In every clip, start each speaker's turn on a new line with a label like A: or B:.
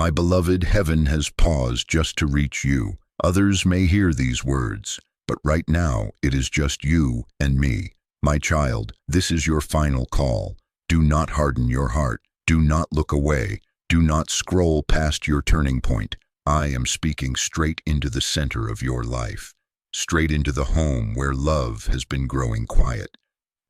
A: My beloved, heaven has paused just to reach you. Others may hear these words, but right now it is just you and me. My child, this is your final call. Do not harden your heart. Do not look away. Do not scroll past your turning point. I am speaking straight into the center of your life, straight into the home where love has been growing quiet,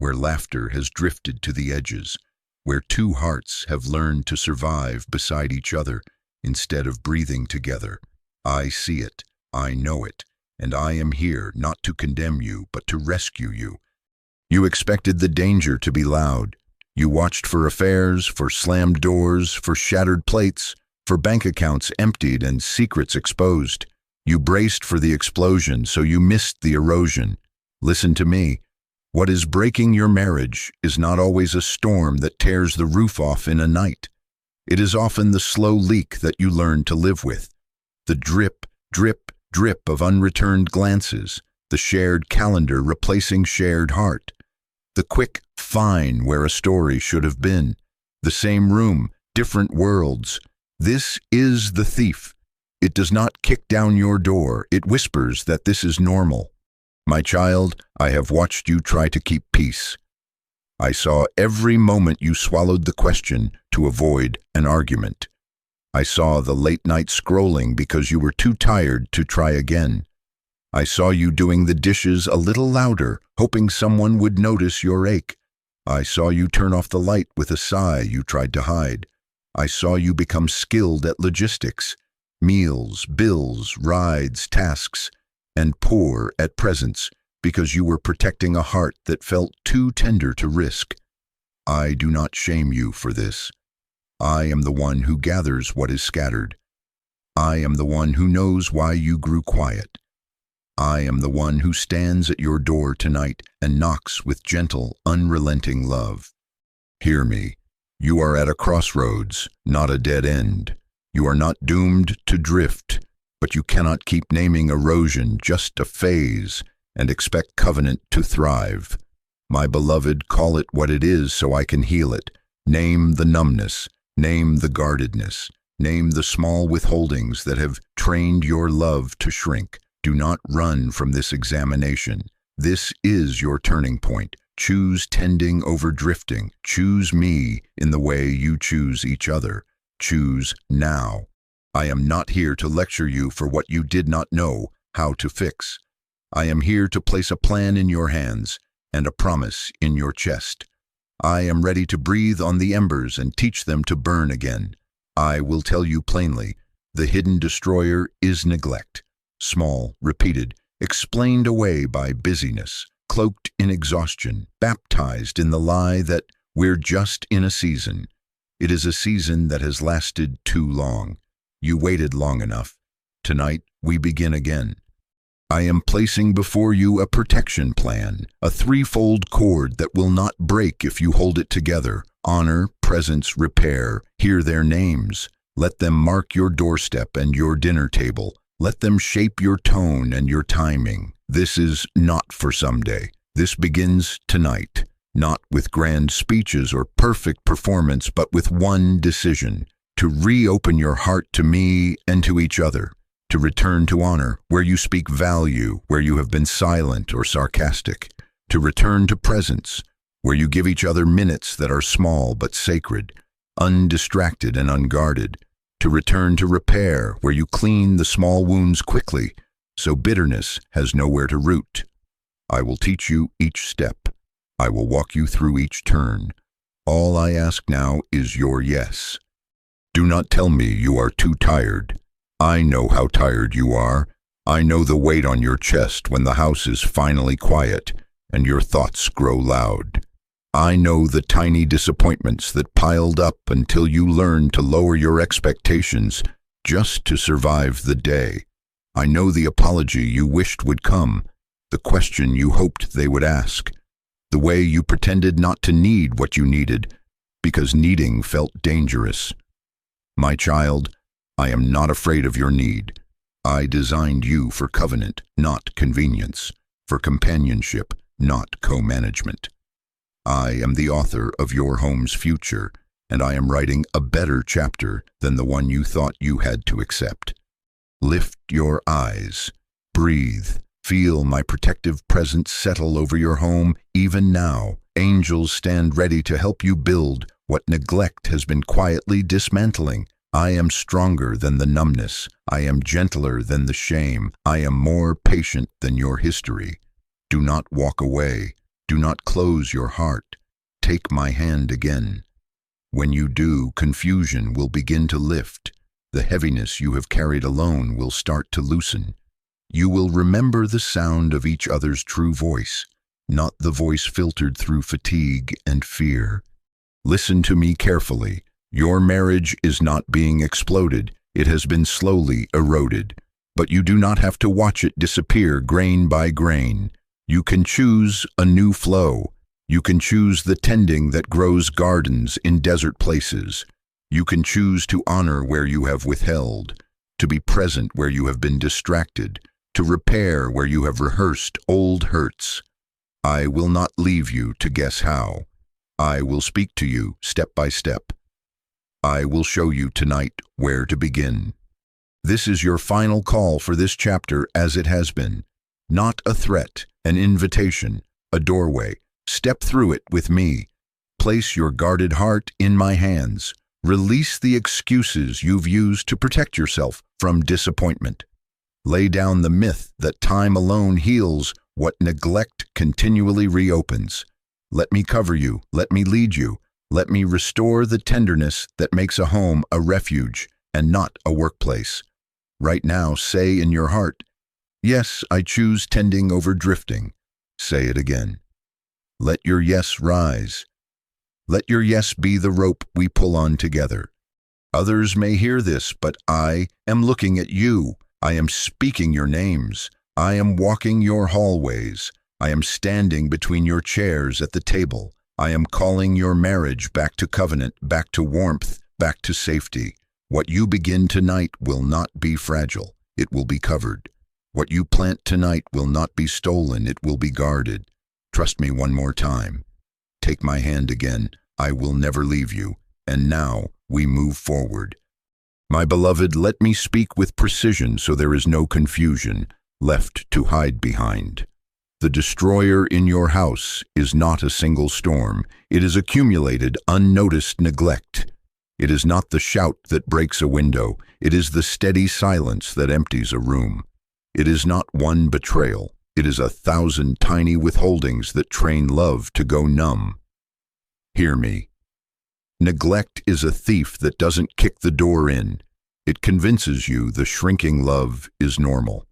A: where laughter has drifted to the edges, where two hearts have learned to survive beside each other instead of breathing together. I see it, I know it, and I am here not to condemn you, but to rescue you. You expected the danger to be loud. You watched for affairs, for slammed doors, for shattered plates, for bank accounts emptied and secrets exposed. You braced for the explosion, so you missed the erosion. Listen to me. What is breaking your marriage is not always a storm that tears the roof off in a night. It is often the slow leak that you learn to live with. The drip, drip, drip of unreturned glances, the shared calendar replacing shared heart. The quick fine where a story should have been. The same room, different worlds. This is the thief. It does not kick down your door. It whispers that this is normal. My child, I have watched you try to keep peace. I saw every moment you swallowed the question to avoid an argument. I saw the late-night scrolling because you were too tired to try again. I saw you doing the dishes a little louder, hoping someone would notice your ache. I saw you turn off the light with a sigh you tried to hide. I saw you become skilled at logistics, meals, bills, rides, tasks, and poor at presents because you were protecting a heart that felt too tender to risk. I do not shame you for this. I am the one who gathers what is scattered. I am the one who knows why you grew quiet. I am the one who stands at your door tonight and knocks with gentle, unrelenting love. Hear me. You are at a crossroads, not a dead end. You are not doomed to drift, but you cannot keep naming erosion just a phase and expect covenant to thrive. My beloved, call it what it is so I can heal it. Name the numbness, name the guardedness, name the small withholdings that have trained your love to shrink. Do not run from this examination. This is your turning point. Choose tending over drifting. Choose me in the way you choose each other. Choose now. I am not here to lecture you for what you did not know how to fix. I am here to place a plan in your hands and a promise in your chest. I am ready to breathe on the embers and teach them to burn again. I will tell you plainly, the hidden destroyer is neglect. Small, repeated, explained away by busyness, cloaked in exhaustion, baptized in the lie that we're just in a season. It is a season that has lasted too long. You waited long enough. Tonight, we begin again. I am placing before you a protection plan, a threefold cord that will not break if you hold it together. Honor, presence, repair. Hear their names. Let them mark your doorstep and your dinner table. Let them shape your tone and your timing. This is not for someday. This begins tonight, not with grand speeches or perfect performance, but with one decision: to reopen your heart to me and to each other, to return to honor where you speak value, where you have been silent or sarcastic, to return to presence where you give each other minutes that are small but sacred, undistracted and unguarded, to return to repair where you clean the small wounds quickly so bitterness has nowhere to root. I will teach you each step. I will walk you through each turn. All I ask now is your yes. Do not tell me you are too tired. I know how tired you are. I know the weight on your chest when the house is finally quiet and your thoughts grow loud. I know the tiny disappointments that piled up until you learned to lower your expectations just to survive the day. I know the apology you wished would come, the question you hoped they would ask, the way you pretended not to need what you needed because needing felt dangerous. My child, I am not afraid of your need. I designed you for covenant, not convenience, for companionship, not co-management. I am the author of your home's future, and I am writing a better chapter than the one you thought you had to accept. Lift your eyes. Breathe. Feel my protective presence settle over your home even now. Angels stand ready to help you build what neglect has been quietly dismantling. I am stronger than the numbness. I am gentler than the shame. I am more patient than your history. Do not walk away. Do not close your heart. Take my hand again. When you do, confusion will begin to lift. The heaviness you have carried alone will start to loosen. You will remember the sound of each other's true voice, not the voice filtered through fatigue and fear. Listen to me carefully. Your marriage is not being exploded. It has been slowly eroded. But you do not have to watch it disappear grain by grain. You can choose a new flow. You can choose the tending that grows gardens in desert places. You can choose to honor where you have withheld, to be present where you have been distracted, to repair where you have rehearsed old hurts. I will not leave you to guess how. I will speak to you step by step. I will show you tonight where to begin. This is your final call for this chapter as it has been. Not a threat, an invitation, a doorway. Step through it with me. Place your guarded heart in my hands. Release the excuses you've used to protect yourself from disappointment. Lay down the myth that time alone heals what neglect continually reopens. Let me cover you. Let me lead you. Let me restore the tenderness that makes a home a refuge and not a workplace. Right now, say in your heart, yes, I choose tending over drifting. Say it again. Let your yes rise. Let your yes be the rope we pull on together. Others may hear this, but I am looking at you. I am speaking your names. I am walking your hallways. I am standing between your chairs at the table. I am calling your marriage back to covenant, back to warmth, back to safety. What you begin tonight will not be fragile. It will be covered. What you plant tonight will not be stolen. It will be guarded. Trust me one more time. Take my hand again. I will never leave you. And now we move forward. My beloved, let me speak with precision so there is no confusion left to hide behind. The destroyer in your house is not a single storm. It is accumulated, unnoticed neglect. It is not the shout that breaks a window. It is the steady silence that empties a room. It is not one betrayal. It is 1,000 tiny withholdings that train love to go numb. Hear me. Neglect is a thief that doesn't kick the door in. It convinces you the shrinking love is normal.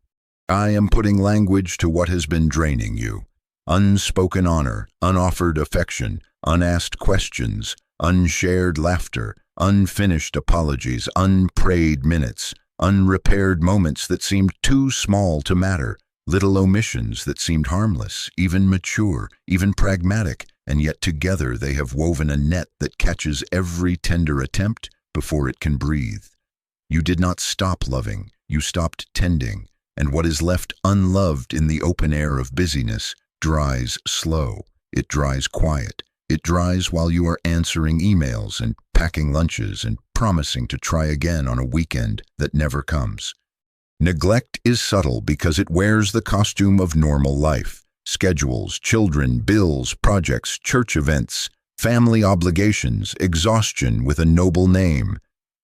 A: I am putting language to what has been draining you. Unspoken honor, unoffered affection, unasked questions, unshared laughter, unfinished apologies, unprayed minutes, unrepaired moments that seemed too small to matter, little omissions that seemed harmless, even mature, even pragmatic, and yet together they have woven a net that catches every tender attempt before it can breathe. You did not stop loving, you stopped tending, and what is left unloved in the open air of busyness dries slow. It dries quiet. It dries while you are answering emails and packing lunches and promising to try again on a weekend that never comes. Neglect is subtle because it wears the costume of normal life. Schedules, children, bills, projects, church events, family obligations, exhaustion with a noble name.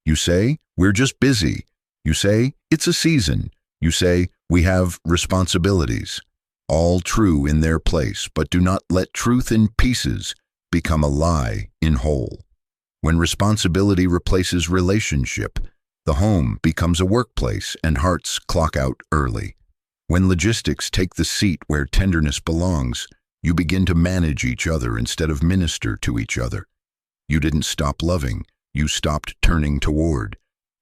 A: You say, we're just busy. You say, it's a season. You say, we have responsibilities. All true in their place, but do not let truth in pieces become a lie in whole. When responsibility replaces relationship, the home becomes a workplace and hearts clock out early. When logistics take the seat where tenderness belongs, you begin to manage each other instead of minister to each other. You didn't stop loving, you stopped turning toward.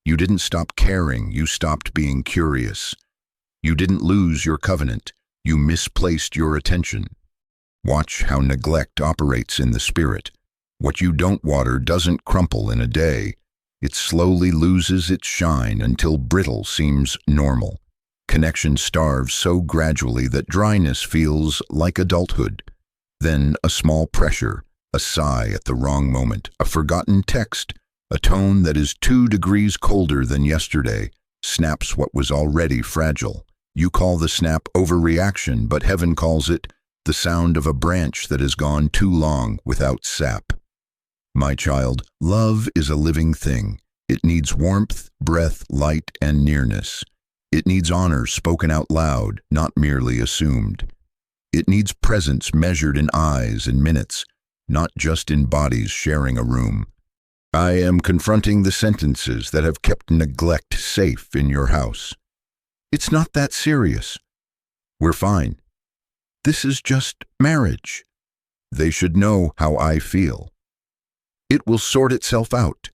A: You didn't stop caring, you stopped being curious. You didn't lose your covenant, you misplaced your attention. Watch how neglect operates in the spirit. What you don't water doesn't crumple in a day. It slowly loses its shine until brittle seems normal. Connection starves so gradually that dryness feels like adulthood. Then a small pressure, A sigh at the wrong moment, a forgotten text, a tone that is 2 degrees colder than yesterday, snaps what was already fragile. You call the snap overreaction, but heaven calls it the sound of a branch that has gone too long without sap. My child, love is a living thing. It needs warmth, breath, light, and nearness. It needs honor spoken out loud, not merely assumed. It needs presence measured in eyes and minutes, not just in bodies sharing a room. I am confronting the sentences that have kept neglect safe in your house. It's not that serious. We're fine. This is just marriage. They should know how I feel. It will sort itself out.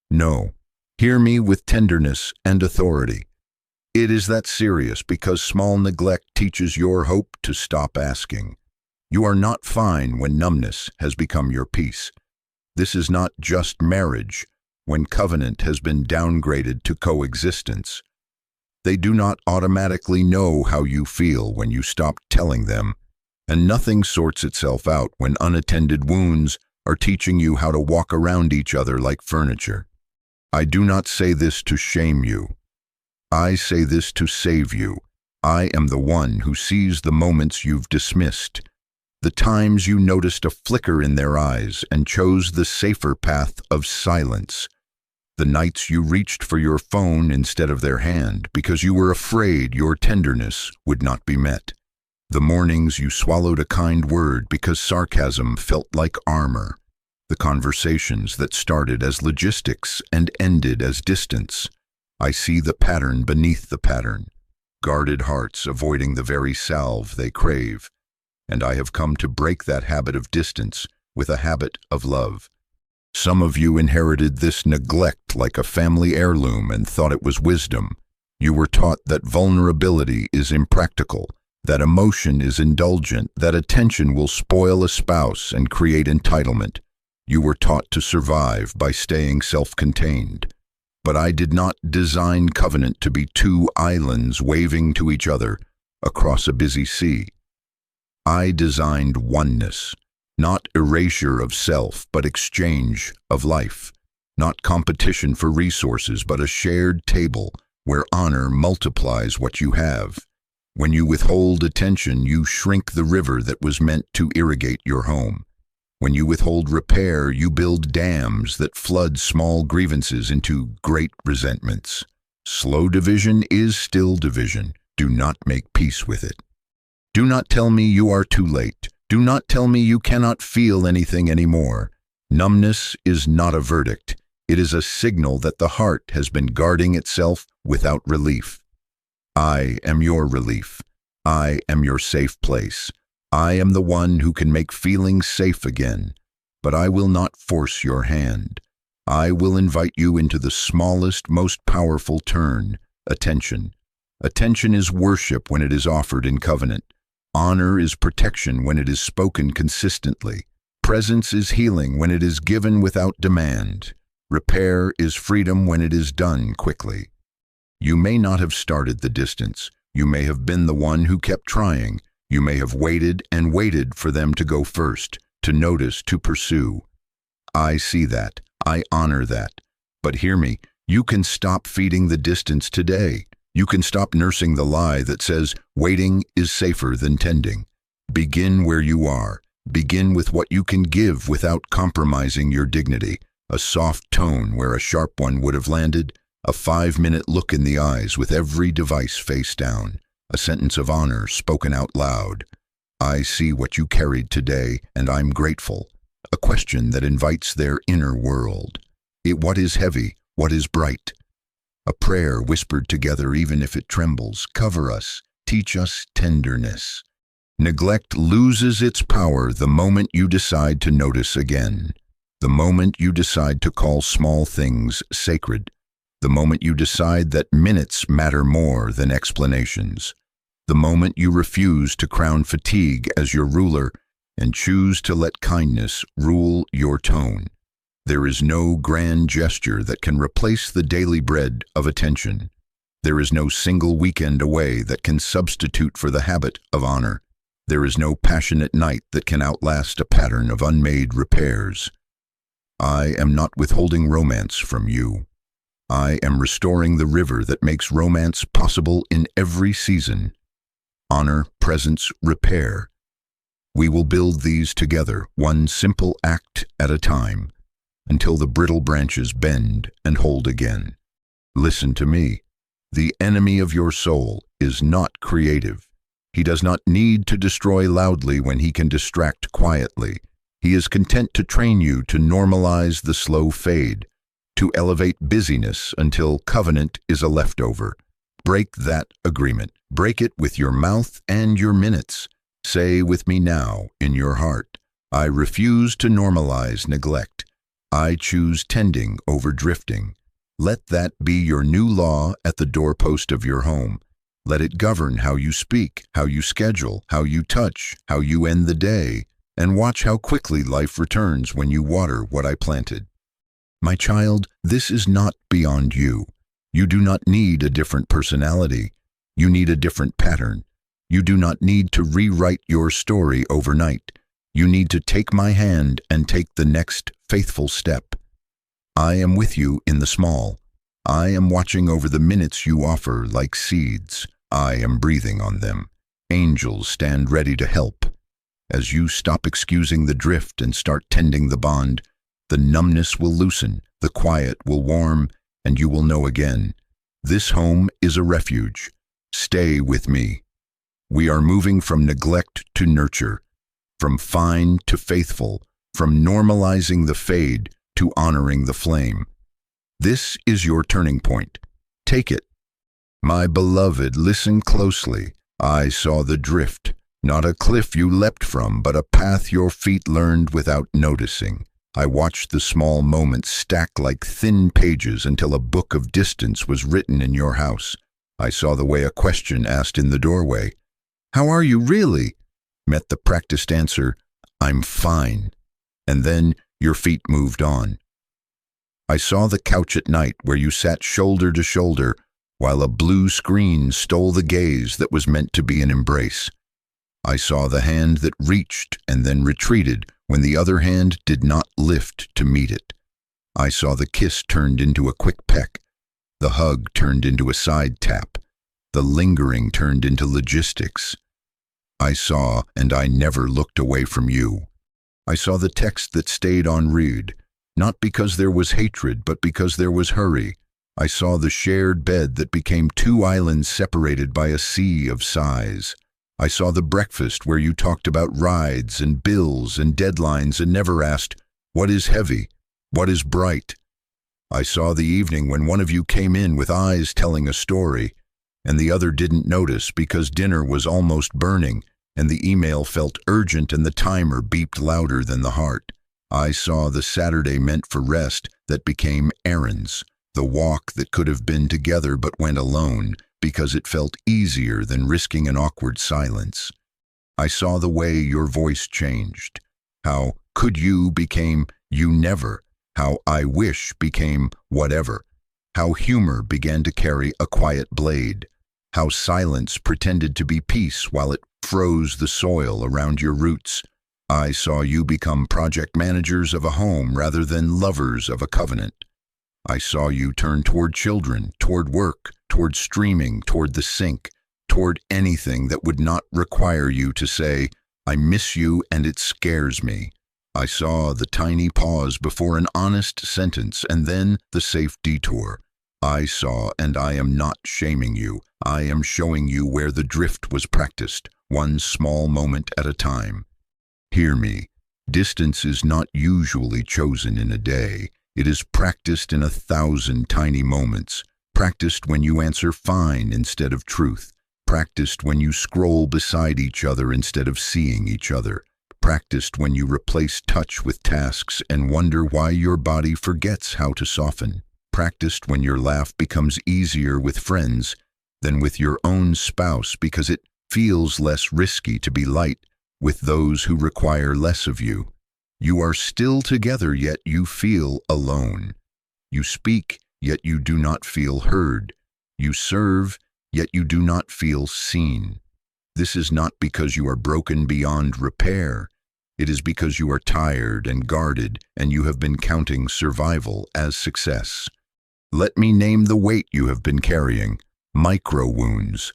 A: No, hear me with tenderness and authority. It is that serious because small neglect teaches your hope to stop asking. You are not fine when numbness has become your peace. This is not just marriage when covenant has been downgraded to coexistence. They do not automatically know how you feel when you stop telling them, and nothing sorts itself out when unattended wounds are teaching you how to walk around each other like furniture. I do not say this to shame you. I say this to save you. I am the one who sees the moments you've dismissed, the times you noticed a flicker in their eyes and chose the safer path of silence, the nights you reached for your phone instead of their hand because you were afraid your tenderness would not be met, the mornings you swallowed a kind word because sarcasm felt like armor, the conversations that started as logistics and ended as distance. I see the pattern beneath the pattern, guarded hearts avoiding the very salve they crave, and I have come to break that habit of distance with a habit of love. Some of you inherited this neglect like a family heirloom and thought it was wisdom. You were taught that vulnerability is impractical, that emotion is indulgent, that attention will spoil a spouse and create entitlement. You were taught to survive by staying self-contained. But I did not design covenant to be 2 islands waving to each other across a busy sea. I designed oneness, not erasure of self, but exchange of life, not competition for resources, but a shared table where honor multiplies what you have. When you withhold attention, you shrink the river that was meant to irrigate your home. When you withhold repair, you build dams that flood small grievances into great resentments. Slow division is still division. Do not make peace with it. Do not tell me you are too late. Do not tell me you cannot feel anything anymore. Numbness is not a verdict. It is a signal that the heart has been guarding itself without relief. I am your relief. I am your safe place. I am the one who can make feelings safe again, but I will not force your hand. I will invite you into the smallest, most powerful turn, attention. Attention is worship when it is offered in covenant. Honor is protection when it is spoken consistently. Presence is healing when it is given without demand. Repair is freedom when it is done quickly. You may not have started the distance. You may have been the one who kept trying. You may have waited and waited for them to go first, to notice, to pursue. I see that. I honor that. But hear me, you can stop feeding the distance today. You can stop nursing the lie that says waiting is safer than tending. Begin where you are. Begin with what you can give without compromising your dignity. A soft tone where a sharp one would have landed. A 5-minute look in the eyes with every device face down. A sentence of honor spoken out loud. I see what you carried today, and I'm grateful. A question that invites their inner world. What is heavy? What is bright? A prayer whispered together even if it trembles. Cover us. Teach us tenderness. Neglect loses its power the moment you decide to notice again. The moment you decide to call small things sacred. The moment you decide that minutes matter more than explanations. The moment you refuse to crown fatigue as your ruler and choose to let kindness rule your tone. There is no grand gesture that can replace the daily bread of attention. There is no single weekend away that can substitute for the habit of honor. There is no passionate night that can outlast a pattern of unmade repairs. I am not withholding romance from you. I am restoring the river that makes romance possible in every season. Honor, presence, repair. We will build these together, one simple act at a time, until the brittle branches bend and hold again. Listen to me. The enemy of your soul is not creative. He does not need to destroy loudly when he can distract quietly. He is content to train you to normalize the slow fade, to elevate busyness until covenant is a leftover. Break that agreement. Break it with your mouth and your minutes. Say with me now in your heart, I refuse to normalize neglect. I choose tending over drifting. Let that be your new law at the doorpost of your home. Let it govern how you speak, how you schedule, how you touch, how you end the day, and watch how quickly life returns when you water what I planted. My child, this is not beyond you. You do not need a different personality. You need a different pattern. You do not need to rewrite your story overnight. You need to take my hand and take the next faithful step. I am with you in the small. I am watching over the minutes you offer like seeds. I am breathing on them. Angels stand ready to help. As you stop excusing the drift and start tending the bond, the numbness will loosen, the quiet will warm, and you will know again. This home is a refuge. Stay with me. We are moving from neglect to nurture, from fine to faithful, from normalizing the fade to honoring the flame. This is your turning point. Take it. My beloved, listen closely. I saw the drift, not a cliff you leapt from, but a path your feet learned without noticing. I watched the small moments stack like thin pages until a book of distance was written in your house. I saw the way a question asked in the doorway, "How are you really?" met the practiced answer, "I'm fine." And then your feet moved on. I saw the couch at night where you sat shoulder to shoulder while a blue screen stole the gaze that was meant to be an embrace. I saw the hand that reached and then retreated when the other hand did not lift to meet it. I saw the kiss turned into a quick peck, the hug turned into a side tap, the lingering turned into logistics. I saw, and I never looked away from you. I saw the text that stayed unread, not because there was hatred, but because there was hurry. I saw the shared bed that became two islands separated by a sea of sighs. I saw the breakfast where you talked about rides and bills and deadlines and never asked, what is heavy? What is bright? I saw the evening when one of you came in with eyes telling a story, and the other didn't notice because dinner was almost burning, and the email felt urgent and the timer beeped louder than the heart. I saw the Saturday meant for rest that became errands, the walk that could have been together but went alone because it felt easier than risking an awkward silence. I saw the way your voice changed, how could you became you never, how I wish became whatever, how humor began to carry a quiet blade, how silence pretended to be peace while it froze the soil around your roots. I saw you become project managers of a home rather than lovers of a covenant. I saw you turn toward children, toward work, toward streaming, toward the sink, toward anything that would not require you to say, I miss you and it scares me. I saw the tiny pause before an honest sentence and then the safe detour. I saw, and I am not shaming you. I am showing you where the drift was practiced, one small moment at a time. Hear me. Distance is not usually chosen in a day. It is practiced in 1,000 tiny moments. Practiced when you answer fine instead of truth. Practiced when you scroll beside each other instead of seeing each other. Practiced when you replace touch with tasks and wonder why your body forgets how to soften. Practiced when your laugh becomes easier with friends than with your own spouse because it feels less risky to be light with those who require less of you. You are still together, yet you feel alone. You speak, yet you do not feel heard. You serve, yet you do not feel seen. This is not because you are broken beyond repair. It is because you are tired and guarded, and you have been counting survival as success. Let me name the weight you have been carrying: micro wounds,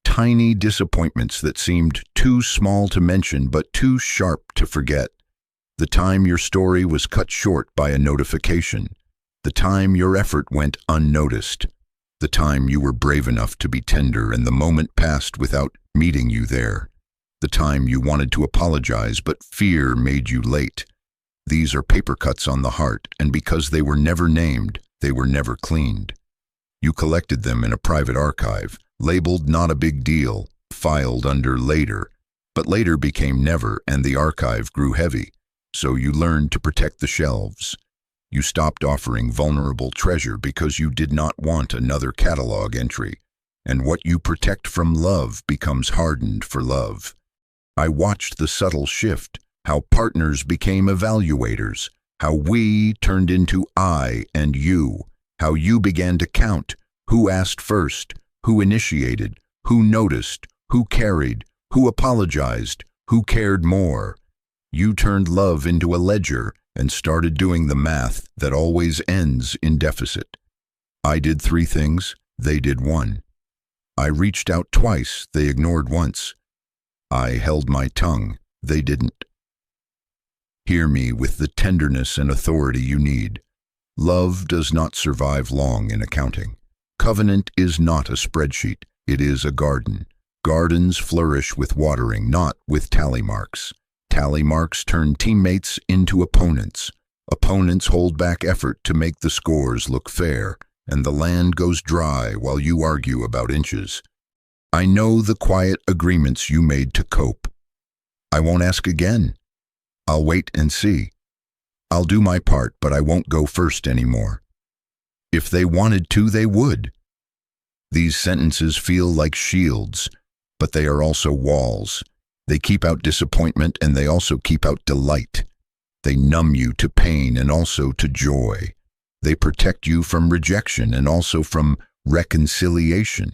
A: tiny disappointments that seemed too small to mention but too sharp to forget. The time your story was cut short by a notification. The time your effort went unnoticed. The time you were brave enough to be tender and the moment passed without meeting you there. The time you wanted to apologize but fear made you late. These are paper cuts on the heart, and because they were never named, they were never cleaned. You collected them in a private archive, labeled not a big deal, filed under later. But later became never, and the archive grew heavy. So you learned to protect the shelves. You stopped offering vulnerable treasure because you did not want another catalog entry. And what you protect from love becomes hardened for love. I watched the subtle shift, how partners became evaluators, how we turned into I and you, how you began to count who asked first, who initiated, who noticed, who carried, who apologized, who cared more. You turned love into a ledger and started doing the math that always ends in deficit. I did 3 things, they did 1. I reached out twice, they ignored once. I held my tongue, they didn't. Hear me with the tenderness and authority you need. Love does not survive long in accounting. Covenant is not a spreadsheet, it is a garden. Gardens flourish with watering, not with tally marks. Tally marks turn teammates into opponents. Opponents hold back effort to make the scores look fair, and the land goes dry while you argue about inches. I know the quiet agreements you made to cope. I won't ask again. I'll wait and see. I'll do my part, but I won't go first anymore. If they wanted to, they would. These sentences feel like shields, but they are also walls. They keep out disappointment, and they also keep out delight. They numb you to pain and also to joy. They protect you from rejection and also from reconciliation.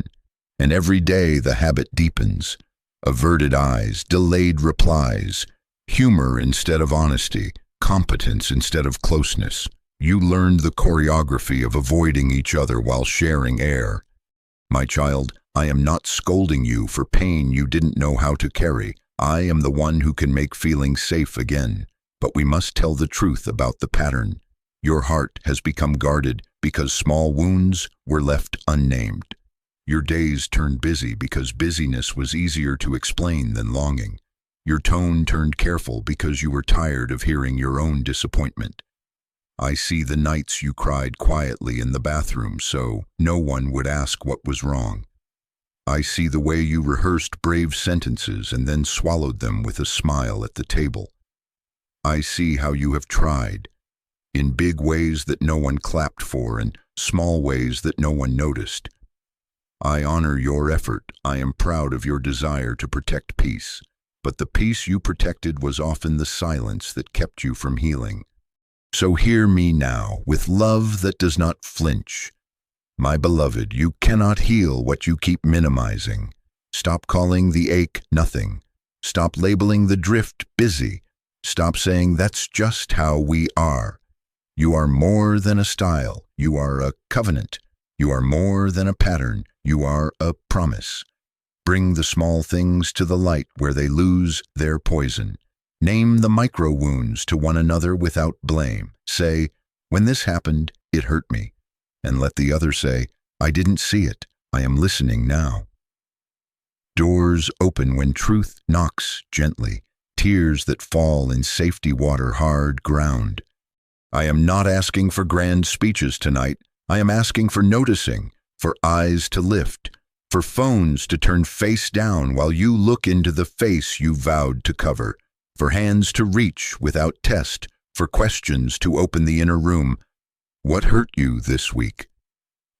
A: And every day the habit deepens. Averted eyes, delayed replies, humor instead of honesty, competence instead of closeness. You learned the choreography of avoiding each other while sharing air. My child, I am not scolding you for pain you didn't know how to carry. I am the one who can make feeling safe again. But we must tell the truth about the pattern. Your heart has become guarded because small wounds were left unnamed. Your days turned busy because busyness was easier to explain than longing. Your tone turned careful because you were tired of hearing your own disappointment. I see the nights you cried quietly in the bathroom so no one would ask what was wrong. I see the way you rehearsed brave sentences and then swallowed them with a smile at the table. I see how you have tried, in big ways that no one clapped for and small ways that no one noticed. I honor your effort. I am proud of your desire to protect peace, but the peace you protected was often the silence that kept you from healing. So hear me now, with love that does not flinch. My beloved, you cannot heal what you keep minimizing. Stop calling the ache nothing. Stop labeling the drift busy. Stop saying that's just how we are. You are more than a style. You are a covenant. You are more than a pattern. You are a promise. Bring the small things to the light where they lose their poison. Name the micro wounds to one another without blame. Say, when this happened, it hurt me. And let the other say, I didn't see it. I am listening now. Doors open when truth knocks gently. Tears that fall in safety water hard ground. I am not asking for grand speeches tonight. I am asking for noticing, for eyes to lift, for phones to turn face down while you look into the face you vowed to cover, for hands to reach without test, for questions to open the inner room. What hurt you this week?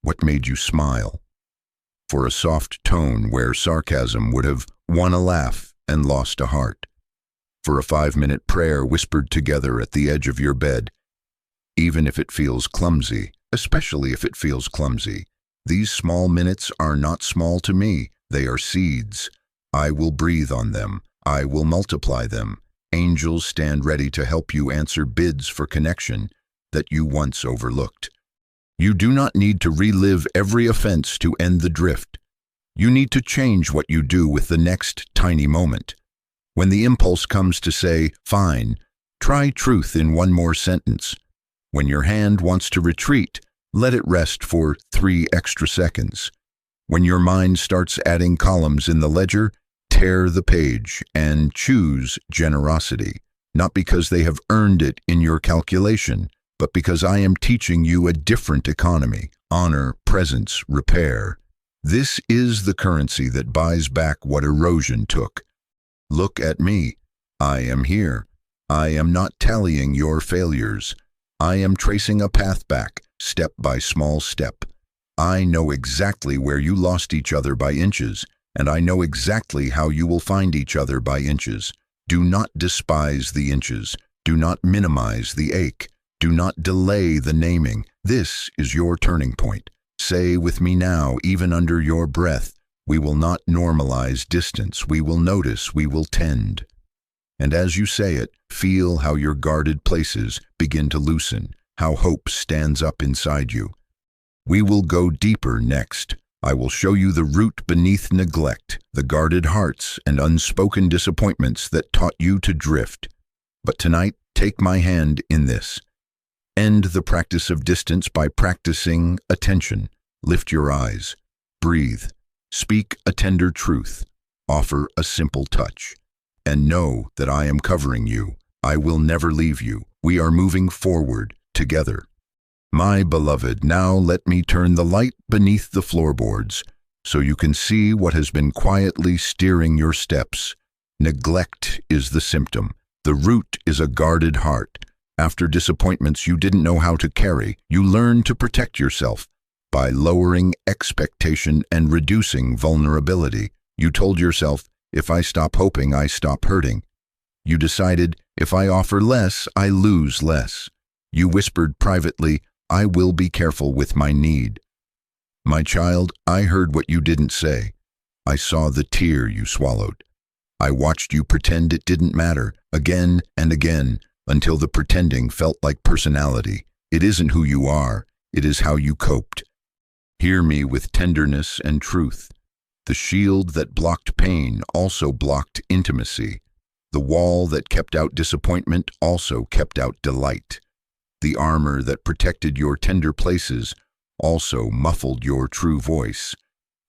A: What made you smile? For a soft tone where sarcasm would have won a laugh and lost a heart. For a 5-minute prayer whispered together at the edge of your bed. Even if it feels clumsy, especially if it feels clumsy, these small minutes are not small to me. They are seeds. I will breathe on them. I will multiply them. Angels stand ready to help you answer bids for connection that you once overlooked. You do not need to relive every offense to end the drift. You need to change what you do with the next tiny moment. When the impulse comes to say, "Fine," try truth in one more sentence. When your hand wants to retreat, let it rest for 3 extra seconds. When your mind starts adding columns in the ledger, tear the page and choose generosity, not because they have earned it in your calculation, but because I am teaching you a different economy: honor, presence, repair. This is the currency that buys back what erosion took. Look at me. I am here. I am not tallying your failures. I am tracing a path back, step by small step. I know exactly where you lost each other by inches, and I know exactly how you will find each other by inches. Do not despise the inches. Do not minimize the ache. Do not delay the naming. This is your turning point. Say with me now, even under your breath, we will not normalize distance. We will notice. We will tend. And as you say it, feel how your guarded places begin to loosen, how hope stands up inside you. We will go deeper next. I will show you the root beneath neglect, the guarded hearts and unspoken disappointments that taught you to drift. But tonight, take my hand in this. End the practice of distance by practicing attention. Lift your eyes. Breathe. Speak a tender truth. Offer a simple touch. And know that I am covering you. I will never leave you. We are moving forward together. My beloved, now let me turn the light beneath the floorboards so you can see what has been quietly steering your steps. Neglect is the symptom. The root is a guarded heart. After disappointments you didn't know how to carry, you learned to protect yourself by lowering expectation and reducing vulnerability. You told yourself, if I stop hoping, I stop hurting. You decided, if I offer less, I lose less. You whispered privately, I will be careful with my need. My child, I heard what you didn't say. I saw the tear you swallowed. I watched you pretend it didn't matter, again and again, until the pretending felt like personality. It isn't who you are, it is how you coped. Hear me with tenderness and truth. The shield that blocked pain also blocked intimacy. The wall that kept out disappointment also kept out delight. The armor that protected your tender places also muffled your true voice.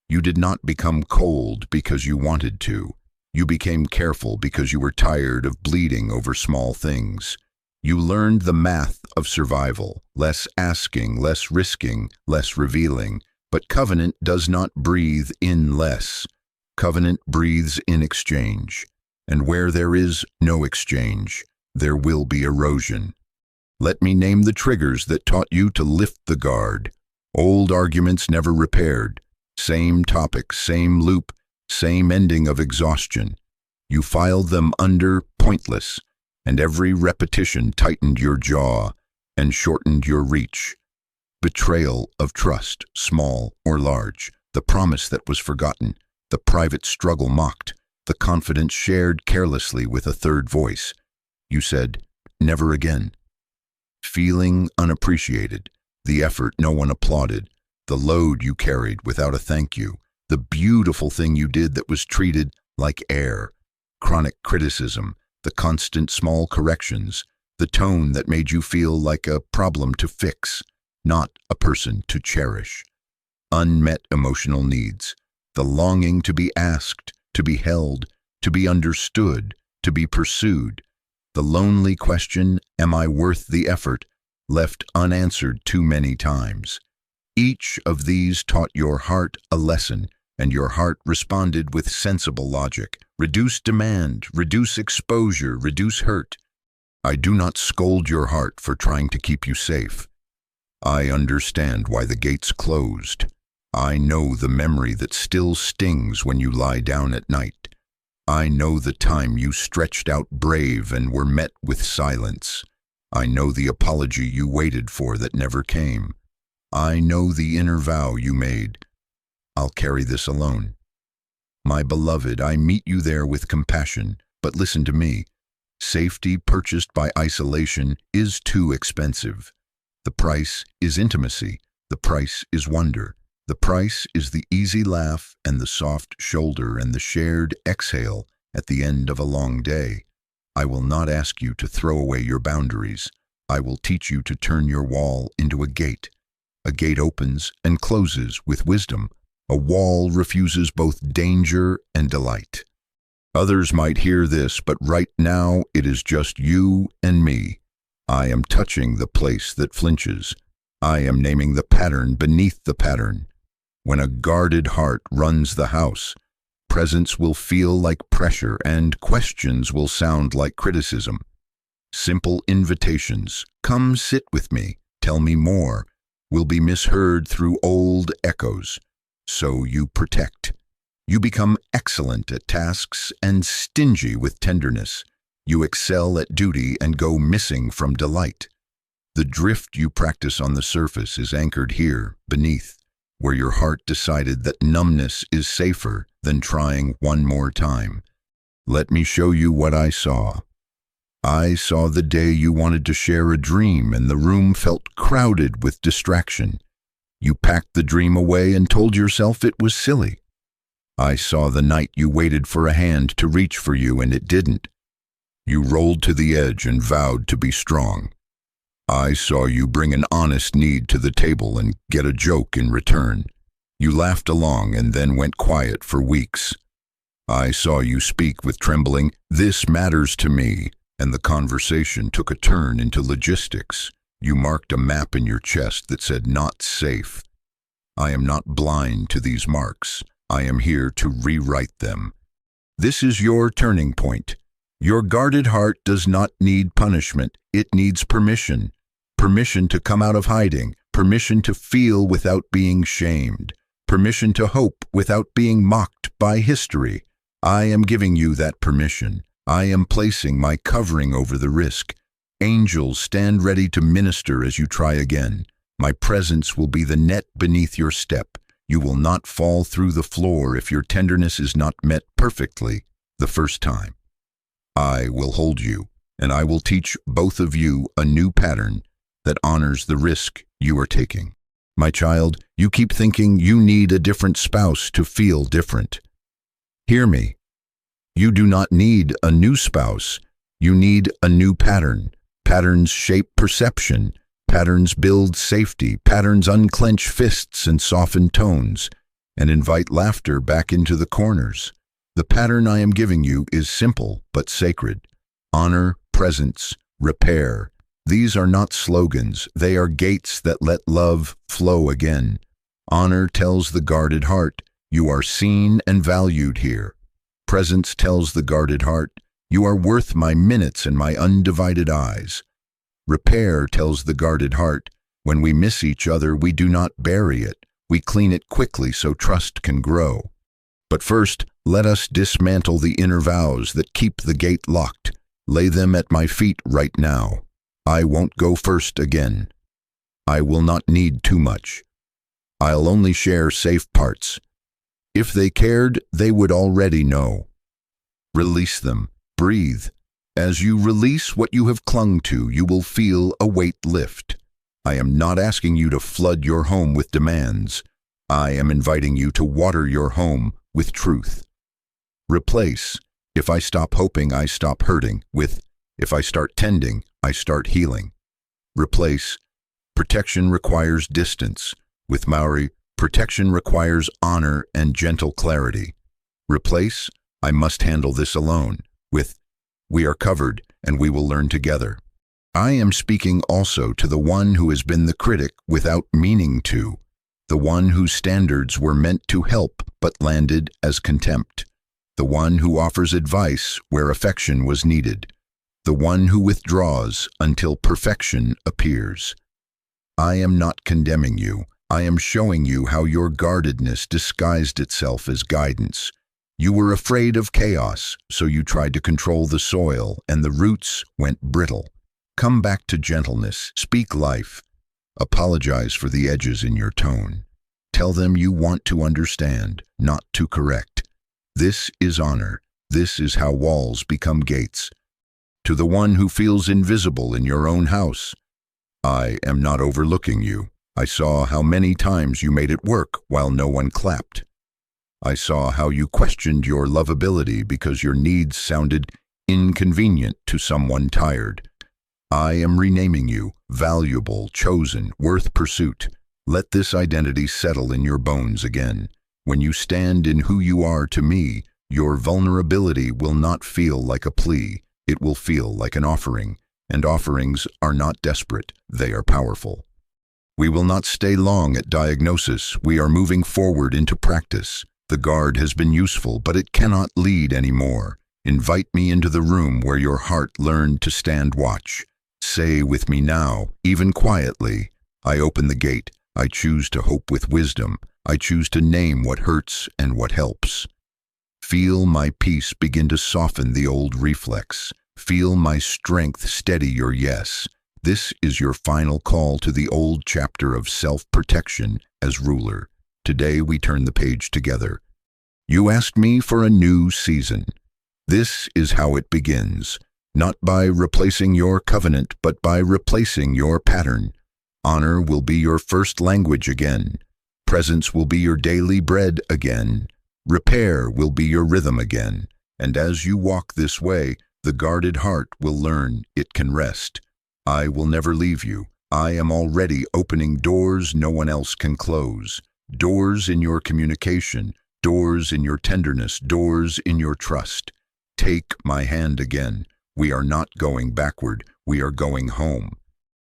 A: You did not become cold because you wanted to. You became careful because you were tired of bleeding over small things. You learned the math of survival: less asking, less risking, less revealing. But covenant does not breathe in less. Covenant breathes in exchange. And where there is no exchange, there will be erosion. Let me name the triggers that taught you to lift the guard. Old arguments never repaired. Same topic, same loop, same ending of exhaustion. You filed them under pointless, and every repetition tightened your jaw and shortened your reach. Betrayal of trust, small or large, the promise that was forgotten, the private struggle mocked, the confidence shared carelessly with a third voice. You said, never again. Feeling unappreciated, the effort no one applauded, the load you carried without a thank you, the beautiful thing you did that was treated like air, chronic criticism, the constant small corrections, the tone that made you feel like a problem to fix, not a person to cherish. Unmet emotional needs, the longing to be asked, to be held, to be understood, to be pursued. The lonely question, am I worth the effort, left unanswered too many times. Each of these taught your heart a lesson, and your heart responded with sensible logic. Reduce demand, reduce exposure, reduce hurt. I do not scold your heart for trying to keep you safe. I understand why the gates closed. I know the memory that still stings when you lie down at night. I know the time you stretched out brave and were met with silence. I know the apology you waited for that never came. I know the inner vow you made. I'll carry this alone. My beloved, I meet you there with compassion, but listen to me. Safety purchased by isolation is too expensive. The price is intimacy. The price is wonder. The price is the easy laugh and the soft shoulder and the shared exhale at the end of a long day. I will not ask you to throw away your boundaries. I will teach you to turn your wall into a gate. A gate opens and closes with wisdom. A wall refuses both danger and delight. Others might hear this, but right now it is just you and me. I am touching the place that flinches. I am naming the pattern beneath the pattern. When a guarded heart runs the house, presence will feel like pressure and questions will sound like criticism. Simple invitations, come sit with me, tell me more, will be misheard through old echoes. So you protect. You become excellent at tasks and stingy with tenderness. You excel at duty and go missing from delight. The drift you practice on the surface is anchored here, beneath, where your heart decided that numbness is safer than trying one more time. Let me show you what I saw. I saw the day you wanted to share a dream and the room felt crowded with distraction. You packed the dream away and told yourself it was silly. I saw the night you waited for a hand to reach for you and it didn't. You rolled to the edge and vowed to be strong. I saw you bring an honest need to the table and get a joke in return. You laughed along and then went quiet for weeks. I saw you speak with trembling, "This matters to me," and the conversation took a turn into logistics. You marked a map in your chest that said "not safe." I am not blind to these marks. I am here to rewrite them. This is your turning point. Your guarded heart does not need punishment. It needs permission. Permission to come out of hiding. Permission to feel without being shamed. Permission to hope without being mocked by history. I am giving you that permission. I am placing my covering over the risk. Angels stand ready to minister as you try again. My presence will be the net beneath your step. You will not fall through the floor if your tenderness is not met perfectly the first time. I will hold you, and I will teach both of you a new pattern that honors the risk you are taking. My child, you keep thinking you need a different spouse to feel different. Hear me. You do not need a new spouse. You need a new pattern. Patterns shape perception. Patterns build safety. Patterns unclench fists and soften tones, and invite laughter back into the corners. The pattern I am giving you is simple but sacred. Honor, presence, repair. These are not slogans. They are gates that let love flow again. Honor tells the guarded heart, you are seen and valued here. Presence tells the guarded heart, you are worth my minutes and my undivided eyes. Repair tells the guarded heart, when we miss each other, we do not bury it. We clean it quickly so trust can grow. But first, let us dismantle the inner vows that keep the gate locked. Lay them at my feet right now. I won't go first again. I will not need too much. I'll only share safe parts. If they cared, they would already know. Release them. Breathe. As you release what you have clung to, you will feel a weight lift. I am not asking you to flood your home with demands. I am inviting you to water your home with truth. Replace, if I stop hoping, I stop hurting, with, if I start tending, I start healing. Replace, protection requires distance, with Maori, protection requires honor and gentle clarity. Replace, I must handle this alone, with, we are covered and we will learn together. I am speaking also to the one who has been the critic without meaning to, the one whose standards were meant to help but landed as contempt, the one who offers advice where affection was needed, the one who withdraws until perfection appears. I am not condemning you. I am showing you how your guardedness disguised itself as guidance. You were afraid of chaos, so you tried to control the soil, and the roots went brittle. Come back to gentleness. Speak life. Apologize for the edges in your tone. Tell them you want to understand, not to correct. This is honor. This is how walls become gates. To the one who feels invisible in your own house, I am not overlooking you. I saw how many times you made it work while no one clapped. I saw how you questioned your lovability because your needs sounded inconvenient to someone tired. I am renaming you, valuable, chosen, worth pursuit. Let this identity settle in your bones again. When you stand in who you are to me, your vulnerability will not feel like a plea. It will feel like an offering, and offerings are not desperate, they are powerful. We will not stay long at diagnosis. We are moving forward into practice. The guard has been useful, but it cannot lead anymore. Invite me into the room where your heart learned to stand watch. Say with me now, even quietly, I open the gate. I choose to hope with wisdom. I choose to name what hurts and what helps. Feel my peace begin to soften the old reflex. Feel my strength steady your yes. This is your final call to the old chapter of self-protection as ruler. Today we turn the page together. You asked me for a new season. This is how it begins, not by replacing your covenant, but by replacing your pattern. Honor will be your first language again. Presence will be your daily bread again. Repair will be your rhythm again. And as you walk this way, the guarded heart will learn it can rest. I will never leave you. I am already opening doors no one else can close. Doors in your communication, doors in your tenderness, doors in your trust. Take my hand again. We are not going backward, we are going home.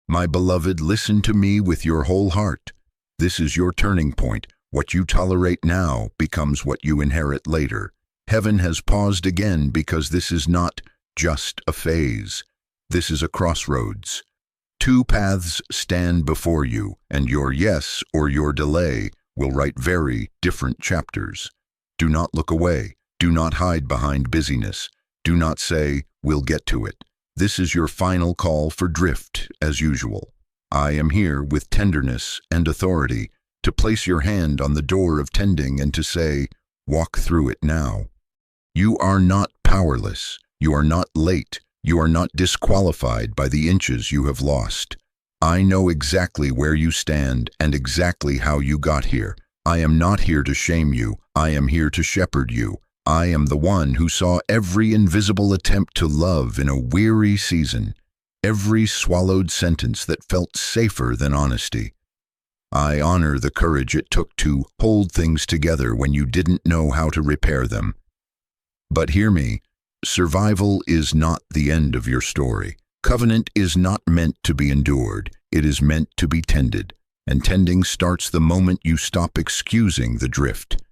A: My beloved, listen to me with your whole heart. This is your turning point. What you tolerate now becomes what you inherit later. Heaven has paused again because this is not just a phase. This is a crossroads. Two paths stand before you, and your yes or your delay will write very different chapters. Do not look away. Do not hide behind busyness. Do not say, we'll get to it. This is your final call for drift, as usual. I am here with tenderness and authority to place your hand on the door of tending and to say, walk through it now. You are not powerless. You are not late. You are not disqualified by the inches you have lost. I know exactly where you stand and exactly how you got here. I am not here to shame you. I am here to shepherd you. I am the one who saw every invisible attempt to love in a weary season, every swallowed sentence that felt safer than honesty. I honor the courage it took to hold things together when you didn't know how to repair them. But hear me, survival is not the end of your story. Covenant is not meant to be endured. It is meant to be tended, and tending starts the moment you stop excusing the drift.